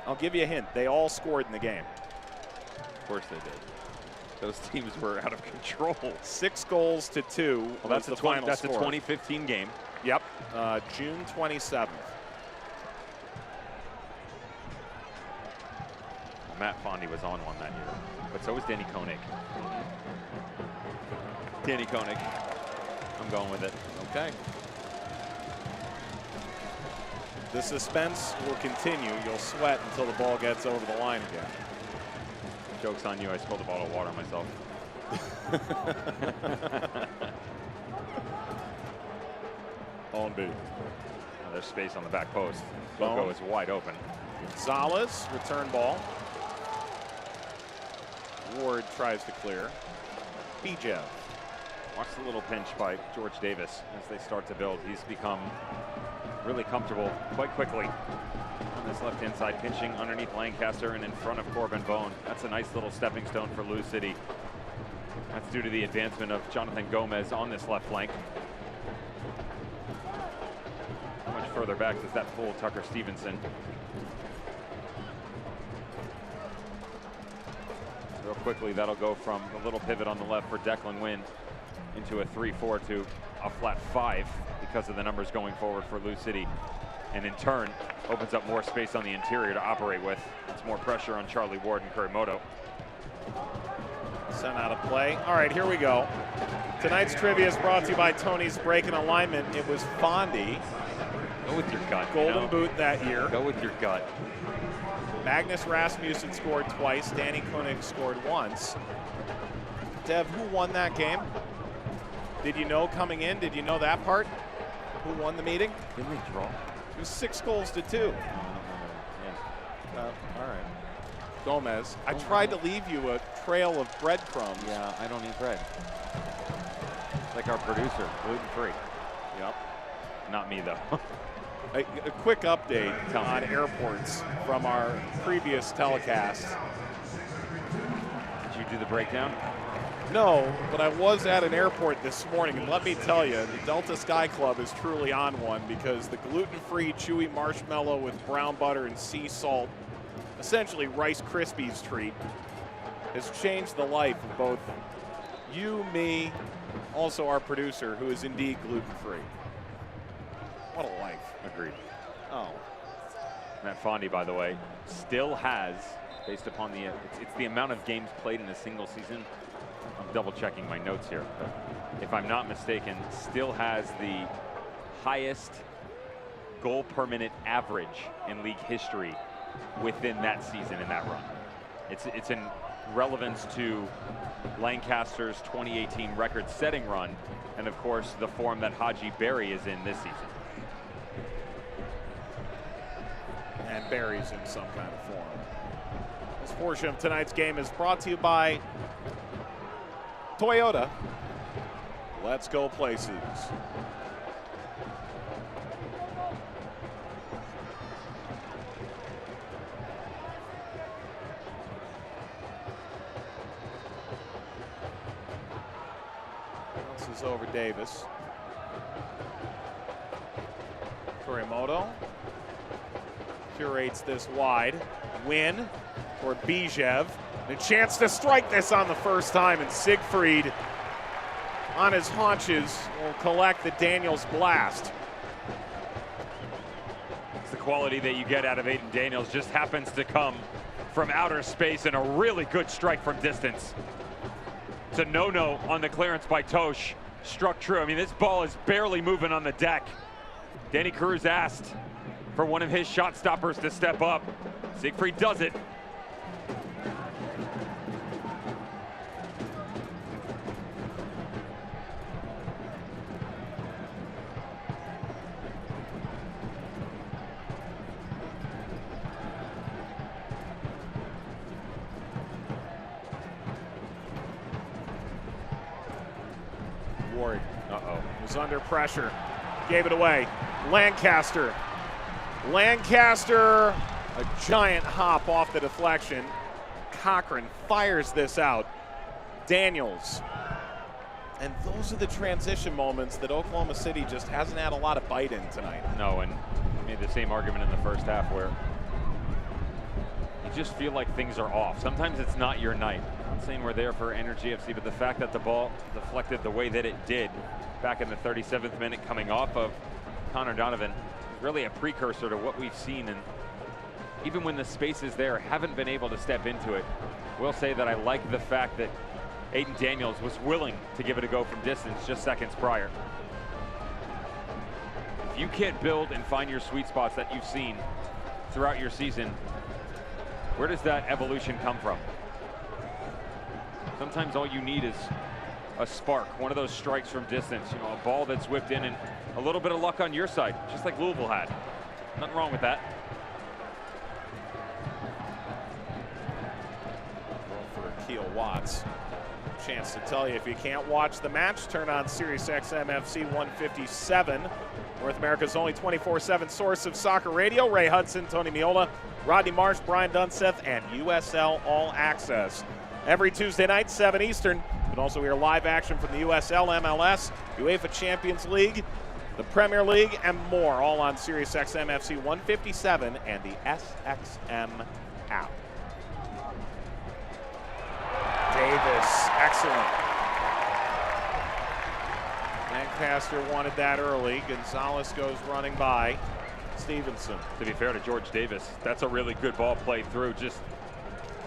I'll give you a hint. They all scored in the game. Of course they did. Those teams were out of control. 6 goals to 2. Well, that's the final score. That's a 2015 game. Yep, June 27th. Well, Matt Fondy was on one that year, but so was Danny Koenig. Danny Koenig. I'm going with it. Okay. The suspense will continue. You'll sweat until the ball gets over the line again. Joke's on you, I spilled a bottle of water on myself. On B. There's space on the back post. Logo is wide open. Gonzalez, return ball. Ward tries to clear. Bijev. Watch the little pinch by George Davis as they start to build. He's become really comfortable quite quickly on this left-hand side, pinching underneath Lancaster and in front of Corbin Bone. That's a nice little stepping stone for Lou City. That's due to the advancement of Jonathan Gomez on this left flank. How much further back does that pull Tucker Stevenson? Real quickly, that'll go from a little pivot on the left for Declan Wynn into a 3-4 to a flat 5 because of the numbers going forward for Lou City. And in turn, opens up more space on the interior to operate with. It's more pressure on Charlie Ward and Kurimoto. Sent out of play. All right, here we go. Tonight's trivia is brought to you by Tony's Break and Alignment. It was Fondy. Go with your gut. Golden boot that year. Go with your gut. Magnus Rasmussen scored twice. Danny Koenig scored once. Dev, who won that game? Did you know coming in? Did you know that part? Who won the meeting? Didn't they draw? It was 6 goals to 2. Yeah. All right. Gomez. I tried to leave you a trail of breadcrumbs. Yeah, I don't eat bread. Like our producer, gluten-free. Yep. Not me, though. A quick update on airports from our previous telecast. Did you do the breakdown? No, but I was at an airport this morning, and let me tell you, the Delta Sky Club is truly on one because the gluten-free chewy marshmallow with brown butter and sea salt, essentially Rice Krispies treat, has changed the life of both you, me, also our producer, who is indeed gluten-free. What a life. Agreed. Oh. Matt Fondy, by the way, still has, based upon the, it's the amount of games played in a single season. I'm double checking my notes here, but if I'm not mistaken, still has the highest goal per minute average in league history within that season, in that run. It's in relevance to Lancaster's 2018 record-setting run, and of course the form that Haji Berry is in this season. And Berry's in some kind of form. This portion of tonight's game is brought to you by Toyota. Let's go places. Bounces over Davis. Kurimoto curates this wide. Win for Bijev. A chance to strike this on the first time, and Siegfried on his haunches will collect the Daniels blast. It's the quality that you get out of Aiden Daniels, just happens to come from outer space and a really good strike from distance. It's a no-no on the clearance by Tosh. struck true. I mean, this ball is barely moving on the deck. Danny Cruz asked for one of his shot stoppers to step up. Siegfried does it. Ward, was under pressure, gave it away. Lancaster, a giant hop off the deflection. Cochran fires this out. Daniels. And those are the transition moments that Oklahoma City just hasn't had a lot of bite in tonight. No, and made the same argument in the first half where you just feel like things are off. Sometimes it's not your night. I'm not saying we're there for Energy FC, but the fact that the ball deflected the way that it did back in the 37th minute coming off of Connor Donovan is really a precursor to what we've seen. And even when the space is there, haven't been able to step into it. Will say that I like the fact that Aiden Daniels was willing to give it a go from distance just seconds prior. If you can't build and find your sweet spots that you've seen throughout your season, where does that evolution come from? Sometimes all you need is a spark, one of those strikes from distance, you know, a ball that's whipped in and a little bit of luck on your side, just like Louisville had. Nothing wrong with that. For Akil Watts. Chance to tell you, if you can't watch the match, turn on SiriusXM FC 157, North America's only 24/7 source of soccer radio. Ray Hudson, Tony Miola, Rodney Marsh, Brian Dunseth, and USL All Access. Every Tuesday night, 7 Eastern. You can also hear live action from the USL, MLS, UEFA Champions League, the Premier League, and more, all on SiriusXM FC 157 and the SXM app. Davis, excellent. Lancaster wanted that early. Gonzalez goes running by. Stevenson. To be fair to George Davis, that's a really good ball played through, just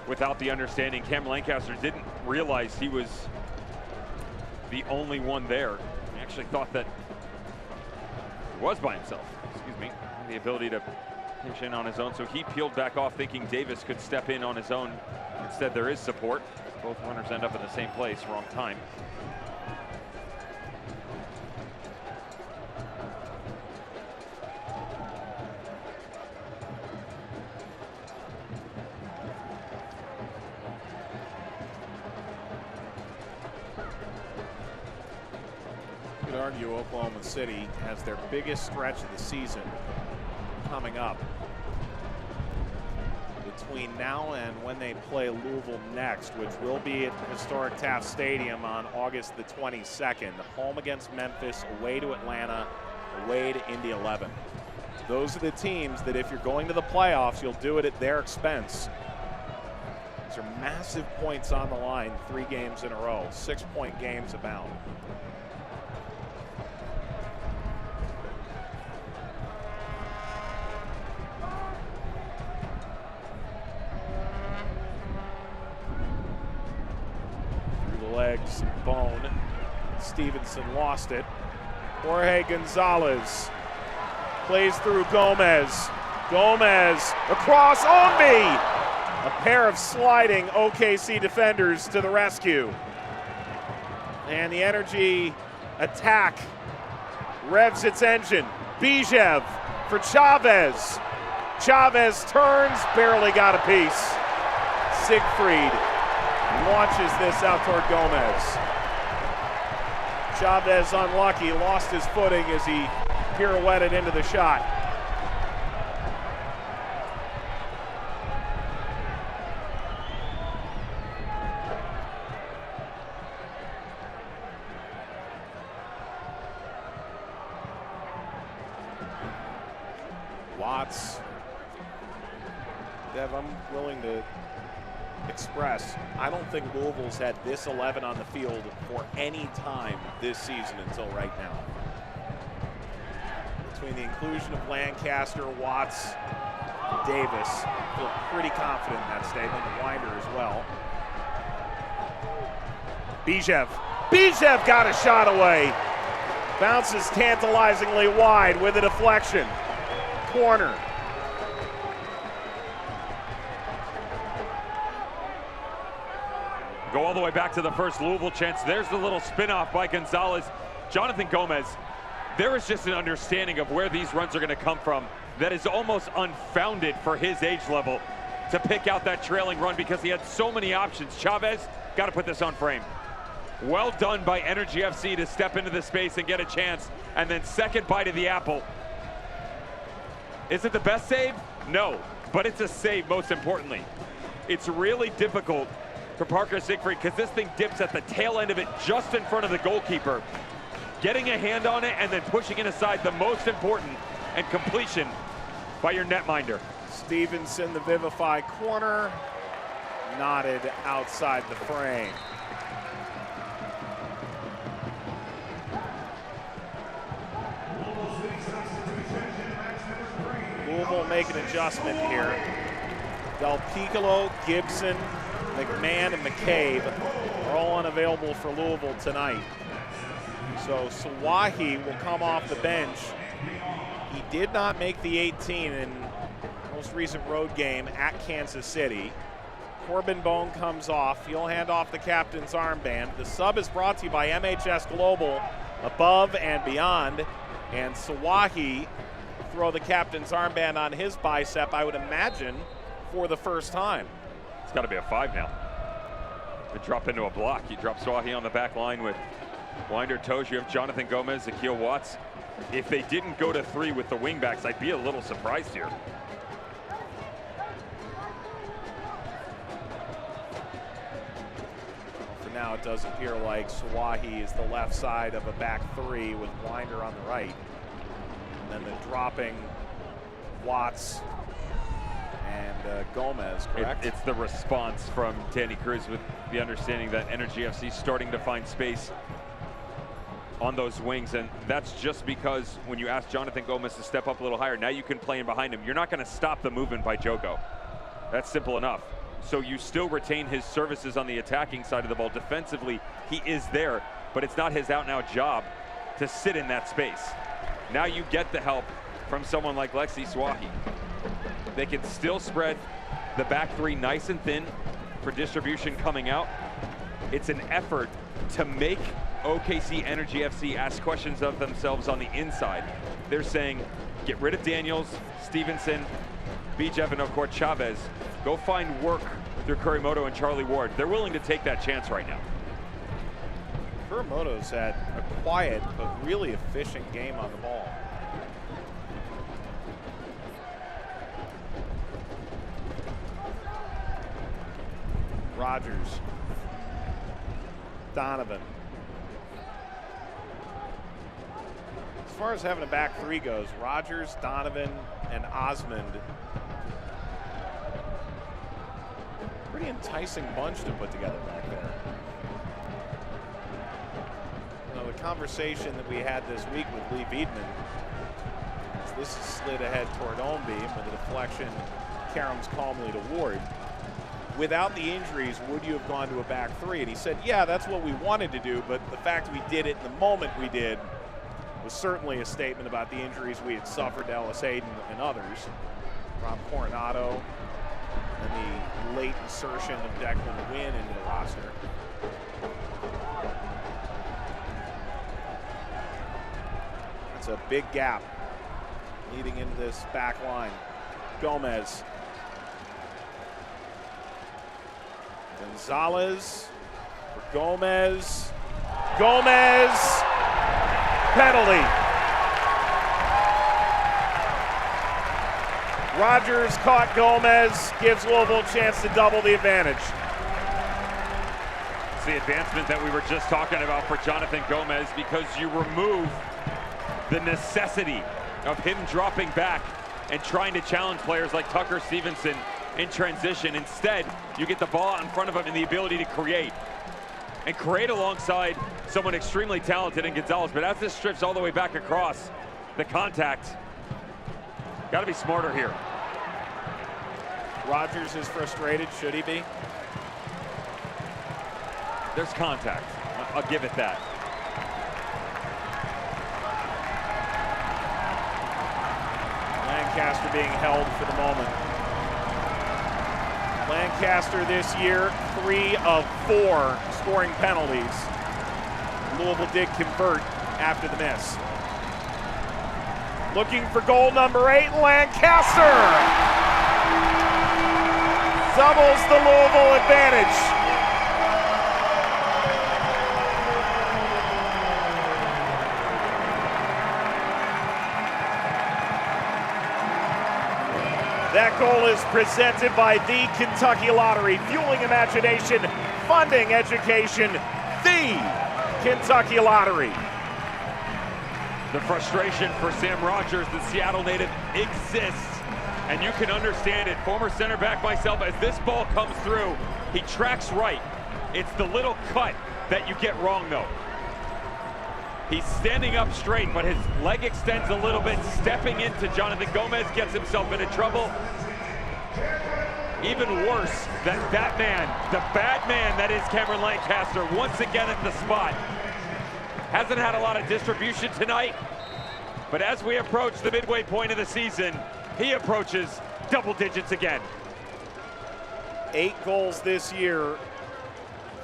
without the understanding. Cam Lancaster didn't realize he was the only one there. He actually thought that he was by himself, excuse me. The ability to pinch in on his own, so he peeled back off thinking Davis could step in on his own. Instead, there is support. Both runners end up in the same place, wrong time. You could argue Oklahoma City has their biggest stretch of the season coming up. Between now and when they play Louisville next, which will be at historic Taft Stadium on August the 22nd. Home against Memphis, away to Atlanta, away to Indy 11. Those are the teams that if you're going to the playoffs, you'll do it at their expense. These are massive points on the line, 3 games in a row, 6-point games abound. Legs, Bone. Stevenson lost it. Jorge Gonzalez plays through Gomez. Gomez across on me. A pair of sliding OKC defenders to the rescue. And the Energy attack revs its engine. Bijev for Chavez. Chavez turns, barely got a piece. Siegfried launches this out toward Gomez. Chavez unlucky, lost his footing as he pirouetted into the shot. Watts. Dev, I'm willing to express, I don't think Louisville's had this 11 on the field for any time this season until right now. Between the inclusion of Lancaster, Watts, Davis, I feel pretty confident in that statement. Winder as well. Bijev Bijev got a shot away. Bounces tantalizingly wide with a deflection. Corner. Go all the way back to the first Louisville chance. There's the little spin-off by Gonzalez. Jonathan Gomez, there is just an understanding of where these runs are going to come from that is almost unfounded for his age level to pick out that trailing run because he had so many options. Chavez, got to put this on frame. Well done by Energy FC to step into the space and get a chance. And then second bite of the apple. Is it the best save? No, but it's a save most importantly. It's really difficult for Parker Siegfried because this thing dips at the tail end of it just in front of the goalkeeper. Getting a hand on it and then pushing it aside, the most important, and completion by your netminder. Stevenson, the Vivify corner, knotted outside the frame. Louisville make an adjustment here. Del Piccolo, Gibson, McMahon, and McCabe are all unavailable for Louisville tonight. So Sawahi will come off the bench. He did not make the 18 in most recent road game at Kansas City. Corbin Bone comes off. He'll hand off the captain's armband. The sub is brought to you by MHS Global, above and beyond. And Sawahi throw the captain's armband on his bicep, I would imagine, for the first time. It's got to be a 5 now. They drop into a block. You drop Sawahi on the back line with Winder, Toge. You have Jonathan Gomez, Akil Watts. If they didn't go to 3 with the wingbacks, I'd be a little surprised here. For now, it does appear like Sawahi is the left side of a back 3 with Winder on the right. And then the dropping Watts and Gomez, correct? It's the response from Danny Cruz with the understanding that Energy FC is starting to find space on those wings, and that's just because when you ask Jonathan Gomez to step up a little higher, now you can play in behind him. You're not going to stop the movement by Jogo. That's simple enough. So you still retain his services on the attacking side of the ball. Defensively, he is there, but it's not his out-and-out job to sit in that space. Now you get the help from someone like Lexi Sawahi. They can still spread the back 3 nice and thin for distribution coming out. It's an effort to make OKC Energy FC ask questions of themselves on the inside. They're saying, get rid of Daniels, Stevenson, Bijev, and of course Chavez. Go find work through Kurimoto and Charlie Ward. They're willing to take that chance right now. Kurimoto's had a quiet but really efficient game on the ball. Rogers, Donovan. As far as having a back 3 goes, Rogers, Donovan, and Osmond. Pretty enticing bunch to put together back there. You know, the conversation that we had this week with Lee Viedman, this is slid ahead toward Ownby with a deflection, Karams calmly to Ward. Without the injuries, would you have gone to a back 3? And he said, yeah, that's what we wanted to do, but the fact we did it in the moment we did was certainly a statement about the injuries we had suffered to Ellis Hayden and others. Rob Coronado and the late insertion of Declan Wynn into the roster. That's a big gap leading into this back line. Gomez. Gonzalez for Gomez. Gomez, penalty. Rogers caught Gomez, gives Louisville a chance to double the advantage. It's the advancement that we were just talking about for Jonathan Gomez, because you remove the necessity of him dropping back and trying to challenge players like Tucker Stevenson in transition. Instead, you get the ball out in front of him and the ability to create. And create alongside someone extremely talented in Gonzalez. But as this strips all the way back across, the contact, got to be smarter here. Rogers is frustrated, should he be? There's contact. I'll give it that. Lancaster being held for the moment. Lancaster this year, 3 of 4 scoring penalties. Louisville did convert after the miss. Looking for goal number 8, Lancaster doubles the Louisville advantage. That goal is presented by the Kentucky Lottery, fueling imagination, funding education, the Kentucky Lottery. The frustration for Sam Rogers, the Seattle native, exists, and you can understand it. Former center back myself, as this ball comes through, he tracks right. It's the little cut that you get wrong, though. He's standing up straight, but his leg extends a little bit, stepping into Jonathan Gomez, gets himself into trouble. Even worse, that man, the bad man that is Cameron Lancaster, once again at the spot. Hasn't had a lot of distribution tonight, but as we approach the midway point of the season, he approaches double digits again. 8 goals this year,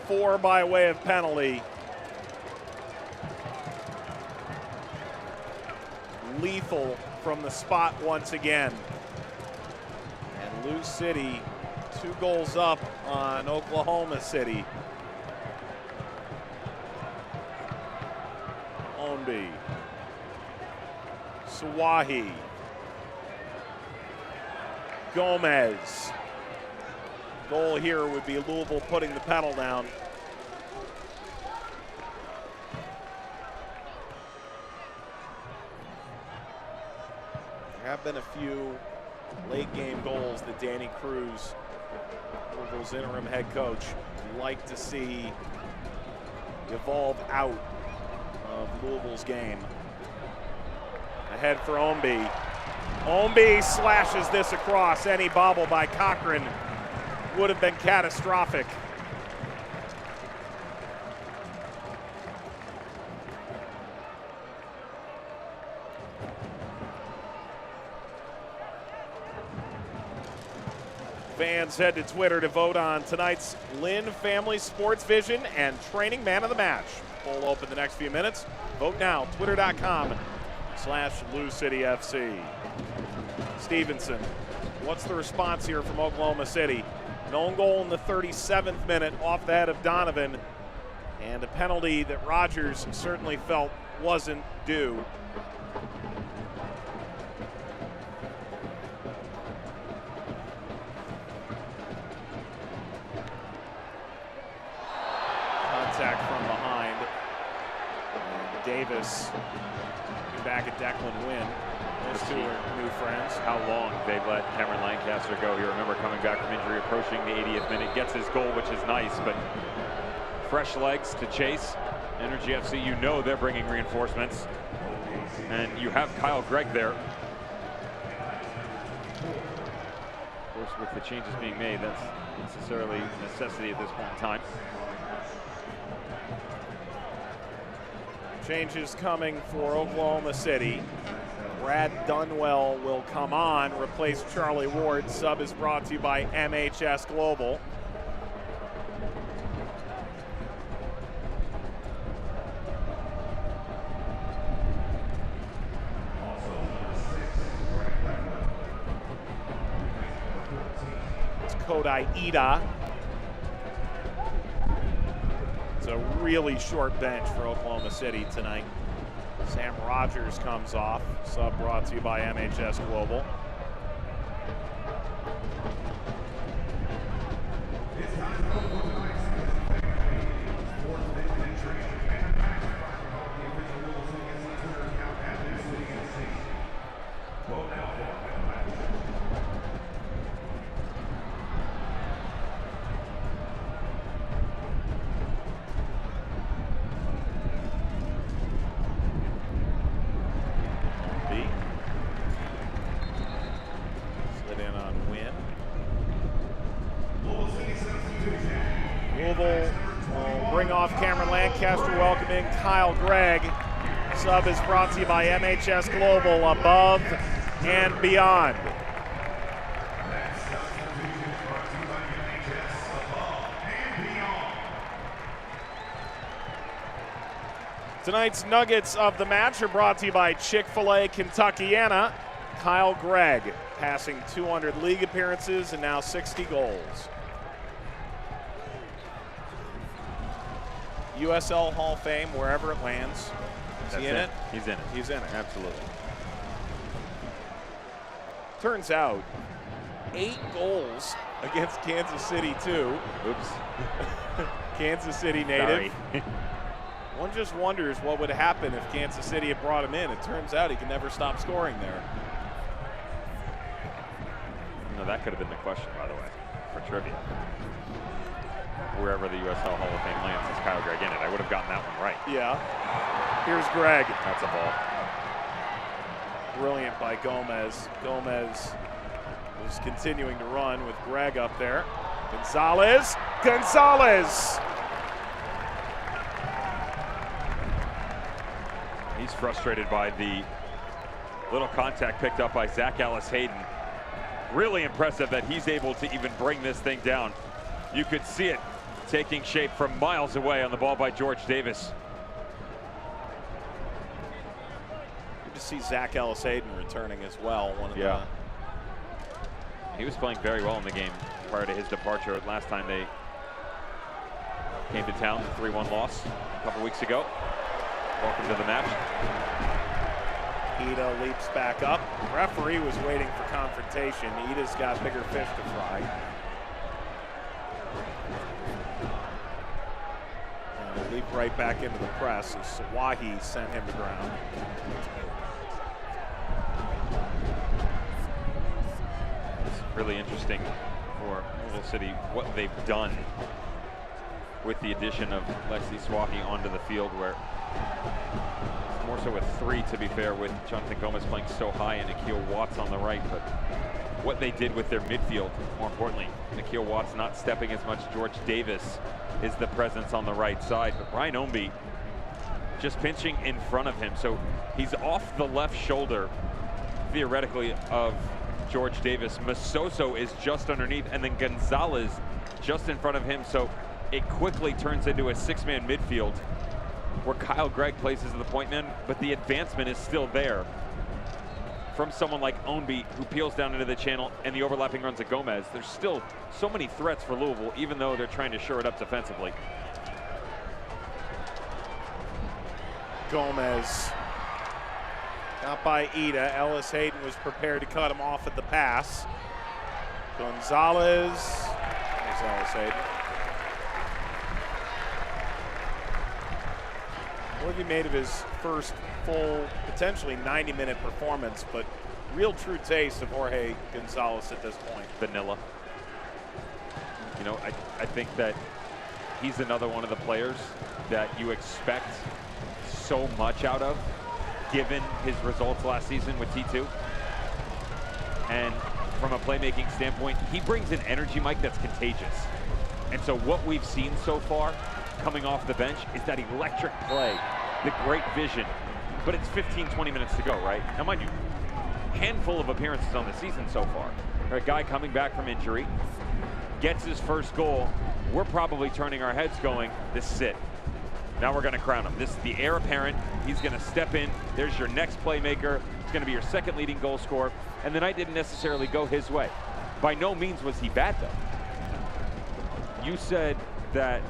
4 by way of penalty. Lethal from the spot once again. And Lou City 2 goals up on Oklahoma City. Onby. Swahi. Gomez. Goal here would be Louisville putting the pedal down. There have been a few late game goals that Danny Cruz, Louisville's interim head coach, would like to see evolve out of Louisville's game. Ahead for Onby. Onby slashes this across. Any bobble by Cochran would have been catastrophic. Fans head to Twitter to vote on tonight's Lynn Family Sports Vision and Training Man of the Match. Poll open the next few minutes. Vote now, twitter.com/Lou City FC. Stevenson, what's the response here from Oklahoma City? An own goal in the 37th minute off the head of Donovan, and a penalty that Rogers certainly felt wasn't due. Contact from behind. And Davis looking back at Declan Wynn. Those two are new friends. How long they let Cameron Lancaster go here. Remember, coming back from injury, approaching the 80th minute, gets his goal, which is nice, but fresh legs to chase. Energy FC, you know they're bringing reinforcements. And you have Kyle Gregg there. Of course, with the changes being made, that's necessarily a necessity at this point in time. Changes coming for Oklahoma City. Brad Dunwell will come on, replace Charlie Ward. Sub is brought to you by MHS Global. It's Kodai Ida. It's a really short bench for Oklahoma City tonight. Sam Rogers comes off. Sub brought to you by MHS Global. bring off Cameron Lancaster, welcoming Kyle Gregg. Sub is brought to you by MHS Global, above and beyond. Tonight's nuggets of the match are brought to you by Chick-fil-A Kentuckiana. Kyle Gregg passing 200 league appearances and now 60 goals. USL Hall of Fame, wherever it lands. Is he in it? He's in it. He's in it. Absolutely. Turns out, 8 goals against Kansas City, too. Oops. Kansas City native. Sorry. One just wonders what would happen if Kansas City had brought him in. It turns out he can never stop scoring there. No, that could have been the question, by the way, for trivia. Wherever the USL Hall of Fame lands, is Kyle Gregg in it? I would have gotten that one right. Yeah. Here's Gregg. That's a ball. Brilliant by Gomez. Gomez is continuing to run with Gregg up there. Gonzalez. Gonzalez! He's frustrated by the little contact picked up by Zach Ellis-Hayden. Really impressive that he's able to even bring this thing down. You could see it taking shape from miles away on the ball by George Davis. Good to see Zach Ellis-Hayden returning as well. He was playing very well in the game prior to his departure. Last time they came to town, the 3-1 loss a couple weeks ago. Welcome to the match. Ida leaps back up. The referee was waiting for confrontation. Ida's got bigger fish to fry. And he'll leap right back into the press as Sawahi sent him to ground. It's really interesting for Louisville City what they've done with the addition of Lexi Sawahi onto the field, where it's more so a 3, to be fair, with Jonathan Gomez playing so high and Nikhil Watts on the right. But what they did with their midfield, more importantly, Nikhil Watts not stepping as much. George Davis is the presence on the right side, but Ryan Ownby just pinching in front of him. So he's off the left shoulder, theoretically, of George Davis. Masoso is just underneath, and then Gonzalez just in front of him. So it quickly turns into a 6-man midfield where Kyle Gregg plays as the point man, but the advancement is still there from someone like Ownby, who peels down into the channel, and the overlapping runs of Gomez. There's still so many threats for Louisville, even though they're trying to shore it up defensively. Gomez got by Ida. Ellis-Hayden was prepared to cut him off at the pass. Gonzalez. There's Ellis-Hayden. What have you made of his first full, potentially 90-minute performance, but real true taste of Jorge Gonzalez at this point? Vanilla. You know, I think that he's another one of the players that you expect so much out of, given his results last season with T2. And from a playmaking standpoint, he brings an energy, Mike, that's contagious. And so what we've seen so far coming off the bench is that electric play, the great vision, but it's 15-20 minutes to go, right? Now, mind you, handful of appearances on the season so far. A guy coming back from injury, gets his first goal. We're probably turning our heads going, this is it. Now we're gonna crown him. This is the heir apparent. He's gonna step in. There's your next playmaker. It's gonna be your second leading goal scorer. And the night didn't necessarily go his way. By no means was he bad, though. You said that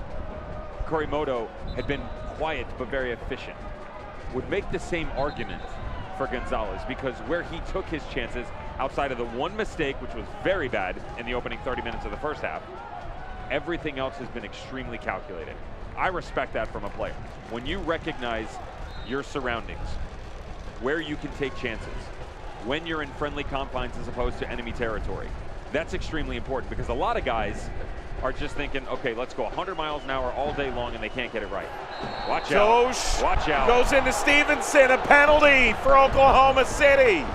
Korimoto had been quiet but very efficient. Would make the same argument for Gonzalez, because where he took his chances, outside of the one mistake, which was very bad in the opening 30 minutes of the first half, everything else has been extremely calculated. I respect that from a player. When you recognize your surroundings, where you can take chances, when you're in friendly confines as opposed to enemy territory, that's extremely important, because a lot of guys are just thinking, okay, let's go 100 miles an hour all day long, and they can't get it right. Watch out. Watch out. Goes into Stevenson, a penalty for Oklahoma City.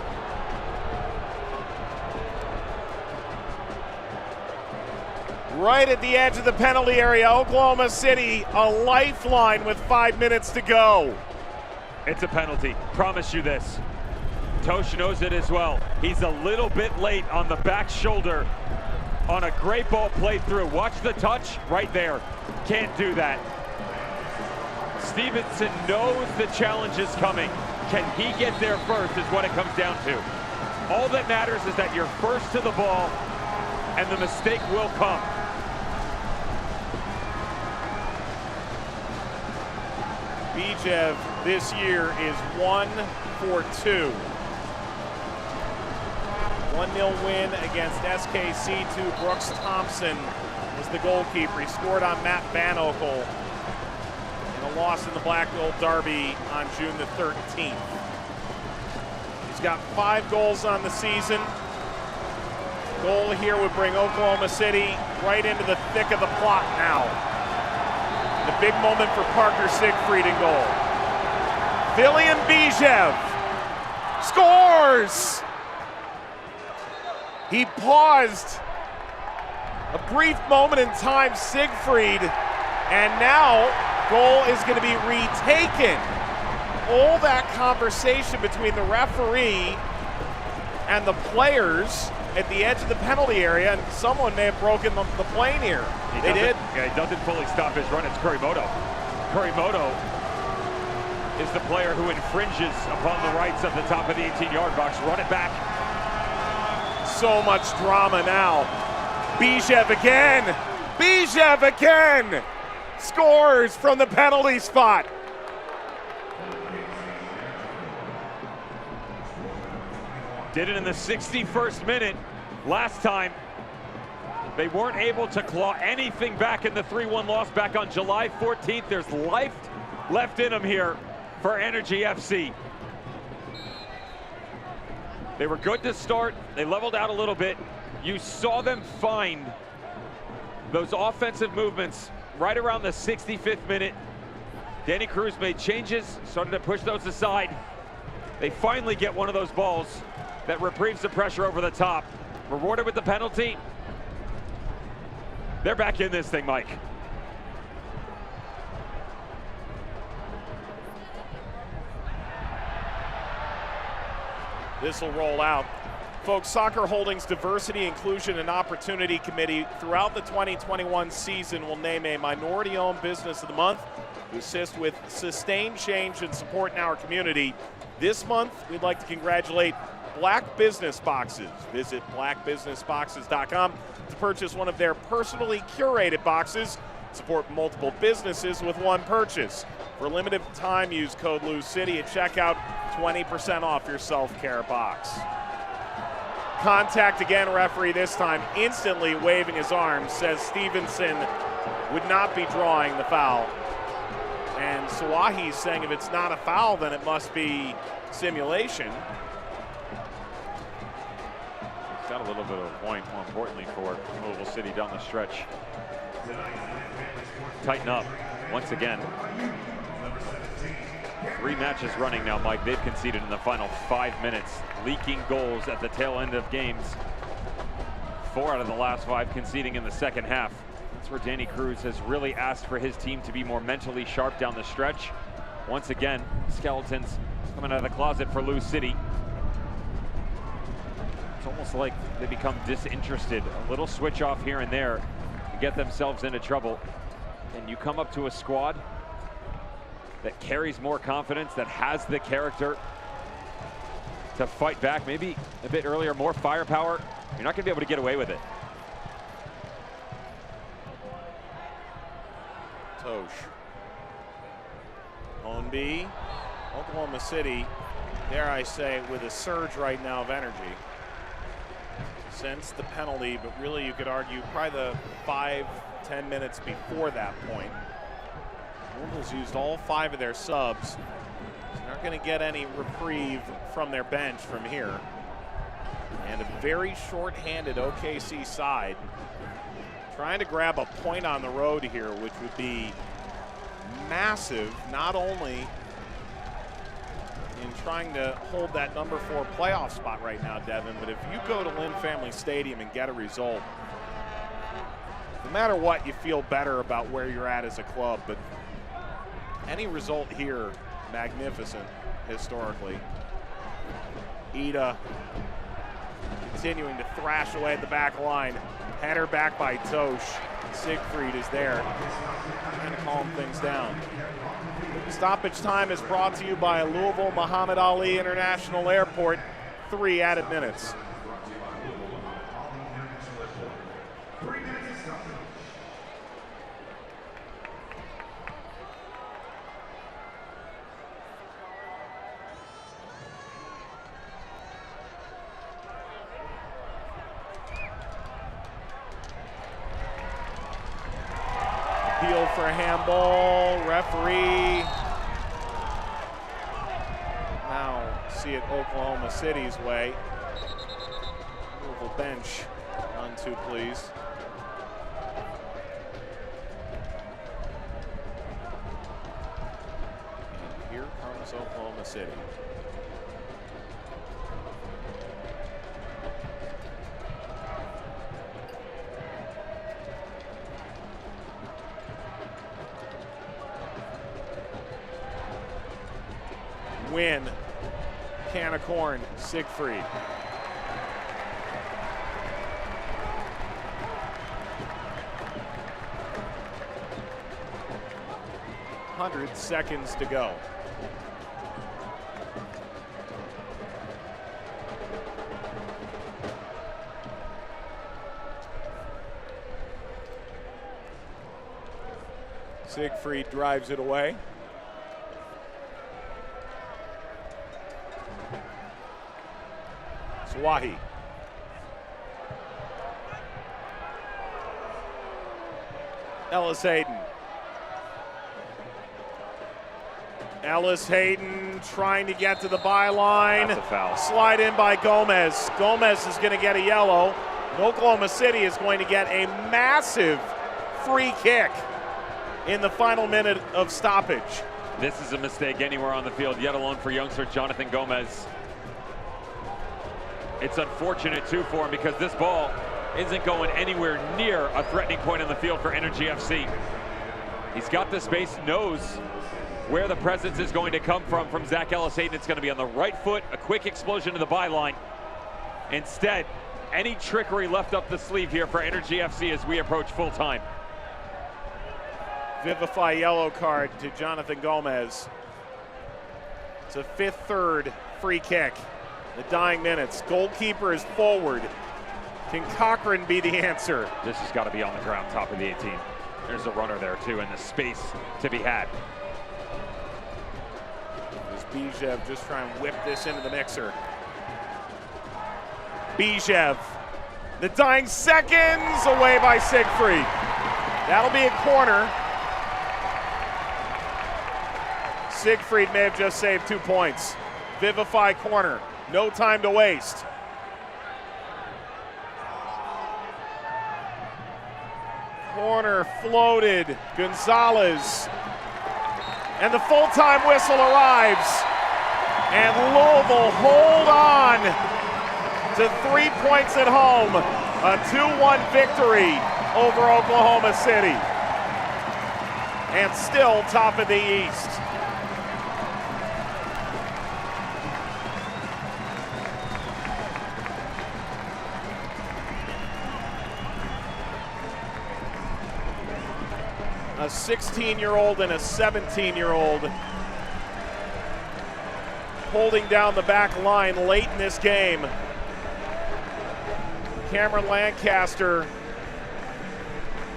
Right at the edge of the penalty area, Oklahoma City, a lifeline with 5 minutes to go. It's a penalty, promise you this. Tosh knows it as well. He's a little bit late on the back shoulder on a great ball played through. Watch the touch right there. Can't do that. Stevenson knows the challenge is coming. Can he get there first is what it comes down to. All that matters is that you're first to the ball and the mistake will come. Bijev this year is 1 for 2. 1-0 win against SKC2. Brooks Thompson was the goalkeeper. He scored on Matt Van Oekel in a loss in the Black Gold Derby on June the 13th. He's got 5 goals on the season. Goal here would bring Oklahoma City right into the thick of the plot now. The big moment for Parker Siegfried in goal. William Bijev scores! He paused a brief moment in time, Siegfried, and now goal is going to be retaken. All that conversation between the referee and the players at the edge of the penalty area, and someone may have broken the plane here. They did. Yeah, he doesn't fully stop his run. It's Kurimoto. Kurimoto is the player who infringes upon the rights of the top of the 18-yard box. Run it back. So much drama now. Bijev again. Bijev again. Scores from the penalty spot. Did it in the 61st minute. Last time, they weren't able to claw anything back in the 3-1 loss back on July 14th. There's life left in them here for Energy FC. They were good to start. They leveled out a little bit. You saw them find those offensive movements right around the 65th minute. Danny Cruz made changes, started to push those aside. They finally get one of those balls that reprieves the pressure over the top. Rewarded with the penalty. They're back in this thing, Mike. This will roll out. Folks, Soccer Holdings Diversity, Inclusion, and Opportunity Committee throughout the 2021 season will name a minority-owned business of the month to assist with sustained change and support in our community. This month, we'd like to congratulate Black Business Boxes. Visit blackbusinessboxes.com to purchase one of their personally curated boxes. Support multiple businesses with one purchase. For limited time, use code LOSECITY at checkout, 20% off your self-care box. Contact again, referee this time, instantly waving his arms, says Stevenson would not be drawing the foul. And Sawahi's saying if it's not a foul, then it must be simulation. Got a little bit of a point, more importantly, for Louisville City down the stretch. Tighten up once again. 3 matches running now, Mike. They've conceded in the final 5 minutes, leaking goals at the tail end of games. 4 out of the last 5 conceding in the second half. That's where Danny Cruz has really asked for his team to be more mentally sharp down the stretch. Once again, skeletons coming out of the closet for Lou City. It's almost like they become disinterested. A little switch off here and there to get themselves into trouble. And you come up to a squad that carries more confidence, that has the character to fight back, maybe a bit earlier, more firepower. You're not going to be able to get away with it. Tosh. Ownby. Oklahoma City, dare I say, with a surge right now of energy. Since the penalty, but really you could argue probably the 5-10 minutes before that point. Louisville's used all 5 of their subs. They're not going to get any reprieve from their bench from here. And a very short-handed OKC side trying to grab a point on the road here, which would be massive, not only in trying to hold that number 4 playoff spot right now, Devin, but if you go to Lynn Family Stadium and get a result, no matter what, you feel better about where you're at as a club, but any result here, magnificent historically. Ida continuing to thrash away at the back line. Header back by Tosh. Siegfried is there, trying to calm things down. Stoppage time is brought to you by Louisville Muhammad Ali International Airport. 3 added minutes. Appeal for a handball, referee. Now see it Oklahoma City's way. Louisville bench, on 2 please. And here comes Oklahoma City. Win, can of corn, Siegfried. "100 seconds to go. Siegfried drives it away. Swahi. Ellis Hayden. Ellis Hayden trying to get to the byline. That's a foul. Slide in by Gomez. Gomez is going to get a yellow. And Oklahoma City is going to get a massive free kick in the final minute of stoppage. This is a mistake anywhere on the field, yet alone for youngster Jonathan Gomez. It's unfortunate, too, for him because this ball isn't going anywhere near a threatening point on the field for Energy FC. He's got the space, knows where the presence is going to come from Zach Ellis Hayden. It's going to be on the right foot, a quick explosion to the byline. Instead, any trickery left up the sleeve here for Energy FC as we approach full time. Vivify yellow card to Jonathan Gomez. It's a 5th third free kick. The dying minutes. Goalkeeper is forward. Can Cochran be the answer? This has got to be on the ground, top of the 18. There's a runner there, too, and the space to be had. Does Bijev just try and whip this into the mixer? Bijev. The dying seconds away by Siegfried. That'll be a corner. Siegfried may have just saved 2 points. Vivify corner. No time to waste. Corner floated. Gonzalez. And the full-time whistle arrives. And Louisville hold on to 3 points at home. A 2-1 victory over Oklahoma City. And still top of the East. A 16-year-old and a 17-year-old holding down the back line late in this game. Cameron Lancaster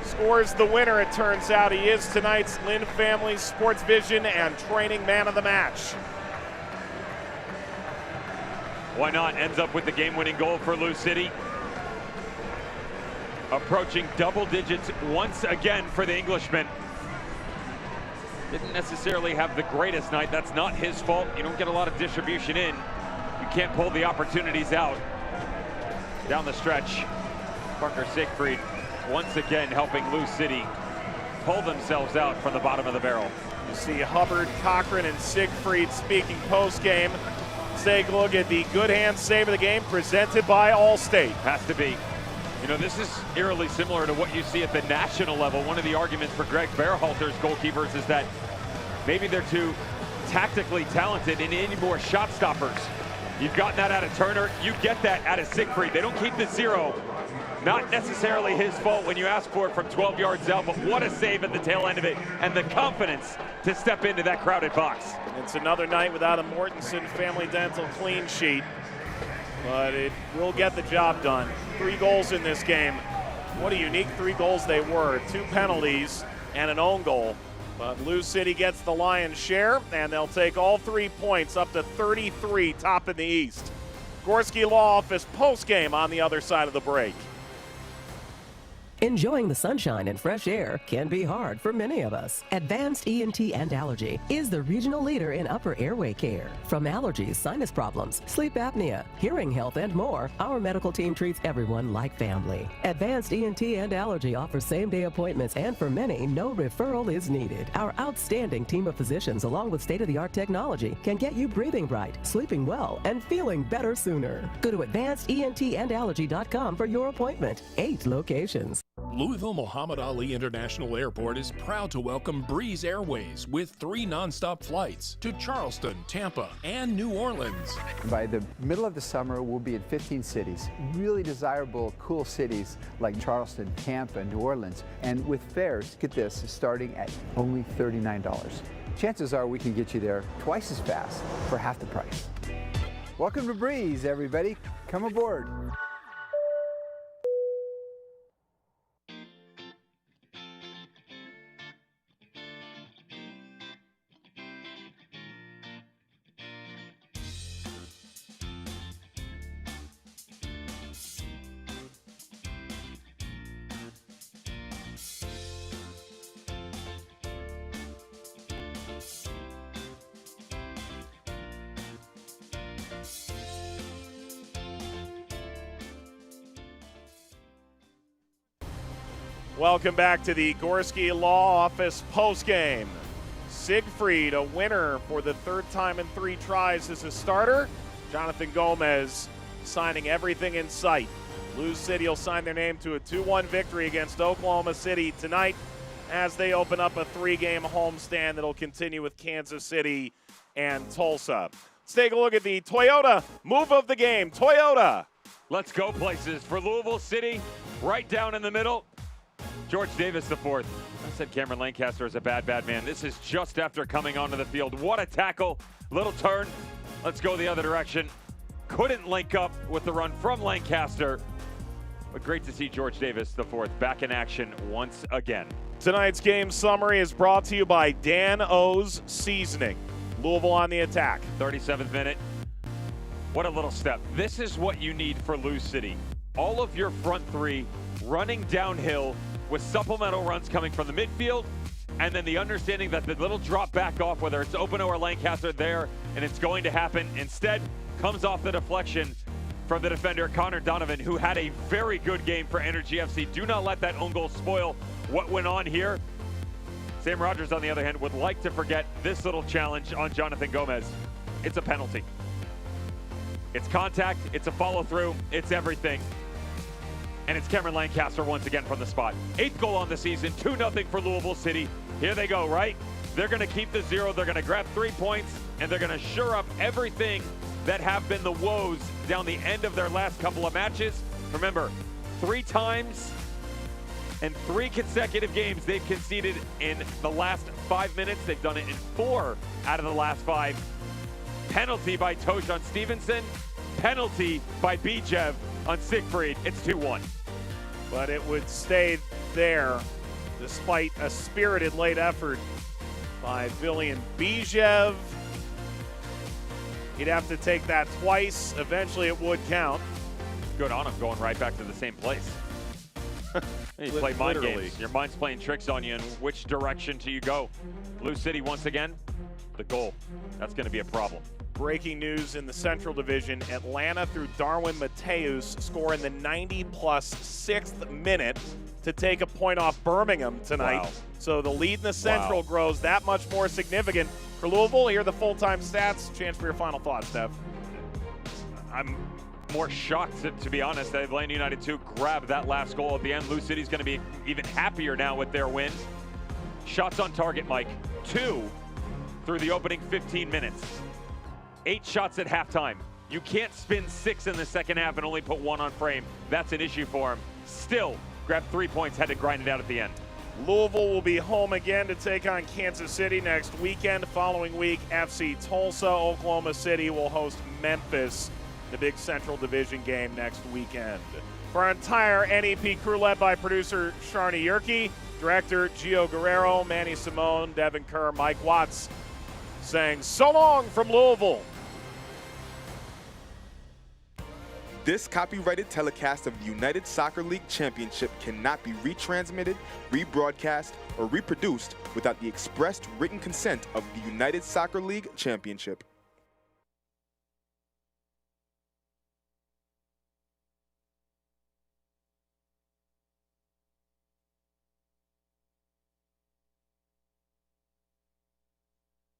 scores the winner, it turns out. He is tonight's Lynn Family Sports Vision and Training Man of the Match. Why not? Ends up with the game-winning goal for Lou City. Approaching double digits once again for the Englishman. Didn't necessarily have the greatest night. That's not his fault. You don't get a lot of distribution in. You can't pull the opportunities out. Down the stretch, Parker Siegfried once again helping Lou City pull themselves out from the bottom of the barrel. You see Hubbard, Cochran, and Siegfried speaking post-game. Take a look at the good hand save of the game presented by Allstate. Has to be. You know, this is eerily similar to what you see at the national level. One of the arguments for Greg Berhalter's goalkeepers is that maybe they're too tactically talented and need more shot stoppers. You've gotten that out of Turner. You get that out of Siegfried. They don't keep the 0. Not necessarily his fault when you ask for it from 12 yards out, but what a save at the tail end of it, and the confidence to step into that crowded box. It's another night without a Mortensen Family Dental clean sheet, but it will get the job done. 3 goals in this game. What a unique 3 goals they were. 2 penalties and an own goal. But Lou City gets the lion's share, and they'll take all 3 points up to 33, top in the East. Gorski Law Office post-game on the other side of the break. Enjoying the sunshine and fresh air can be hard for many of us. Advanced ENT and Allergy is the regional leader in upper airway care. From allergies, sinus problems, sleep apnea, hearing health, and more, our medical team treats everyone like family. Advanced ENT and Allergy offers same-day appointments, and for many, no referral is needed. Our outstanding team of physicians, along with state-of-the-art technology, can get you breathing bright, sleeping well, and feeling better sooner. Go to advancedentandallergy.com for your appointment. 8 locations. Louisville Muhammad Ali International Airport is proud to welcome Breeze Airways with 3 nonstop flights to Charleston, Tampa, and New Orleans. By the middle of the summer, we'll be in 15 cities, really desirable, cool cities like Charleston, Tampa, New Orleans, and with fares, get this, starting at only $39. Chances are we can get you there twice as fast for half the price. Welcome to Breeze, everybody. Come aboard. Welcome back to the Gorski Law Office postgame. Siegfried, a winner for the 3rd time in 3 tries as a starter. Jonathan Gomez signing everything in sight. Lou City will sign their name to a 2-1 victory against Oklahoma City tonight as they open up a 3-game homestand that'll continue with Kansas City and Tulsa. Let's take a look at the Toyota move of the game. Toyota. Let's go places for Louisville City, right down in the middle. George Davis IV. I said Cameron Lancaster is a bad man. This is just after coming onto the field. What a tackle. Little turn. Let's go the other direction. Couldn't link up with the run from Lancaster. But great to see George Davis IV back in action once again. Tonight's game summary is brought to you by Dan O's Seasoning. Louisville on the attack. 37th minute. What a little step. This is what you need for Lou City. All of your front 3 running downhill with supplemental runs coming from the midfield, and then the understanding that the little drop back off, whether it's Openo or Lancaster there, and it's going to happen. Instead, comes off the deflection from the defender, Connor Donovan, who had a very good game for Energy FC. Do not let that own goal spoil what went on here. Sam Rogers, on the other hand, would like to forget this little challenge on Jonathan Gomez. It's a penalty. It's contact, it's a follow-through, it's everything. And it's Cameron Lancaster once again from the spot. 8th goal on the season, 2-0 for Louisville City. Here they go, right? They're going to keep the 0, they're going to grab 3 points, and they're going to shore up everything that have been the woes down the end of their last couple of matches. Remember, 3 times in 3 consecutive games they've conceded in the last 5 minutes. They've done it in 4 out of the last 5. Penalty by Tojan Stevenson, penalty by Bijev on Siegfried. It's 2-1. But it would stay there despite a spirited late effort by Villian Bijev. He'd have to take that twice. Eventually it would count. Good on him, going right back to the same place. You play mind games. Your mind's playing tricks on you, and which direction do you go? Lou City once again, the goal. That's going to be a problem. Breaking news in the Central Division. Atlanta through Darwin Mateus score in the 90-plus 6th minute to take a point off Birmingham tonight. Wow. So the lead in the Central grows that much more significant for Louisville. Here are the full-time stats. Chance for your final thoughts, Dev. I'm more shocked, to be honest, that Atlanta United 2 grabbed that last goal at the end. Lou City's going to be even happier now with their win. Shots on target, Mike. 2 through the opening 15 minutes. 8 shots at halftime. You can't spin 6 in the second half and only put 1 on frame. That's an issue for him. Still, grabbed 3 points, had to grind it out at the end. Louisville will be home again to take on Kansas City next weekend. Following week, FC Tulsa. Oklahoma City will host Memphis, the big Central Division game next weekend. For our entire NEP crew, led by producer Sharni Yerke, director Gio Guerrero, Manny Simone, Devin Kerr, Mike Watts, saying so long from Louisville. This copyrighted telecast of the United Soccer League Championship cannot be retransmitted, rebroadcast, or reproduced without the expressed written consent of the United Soccer League Championship.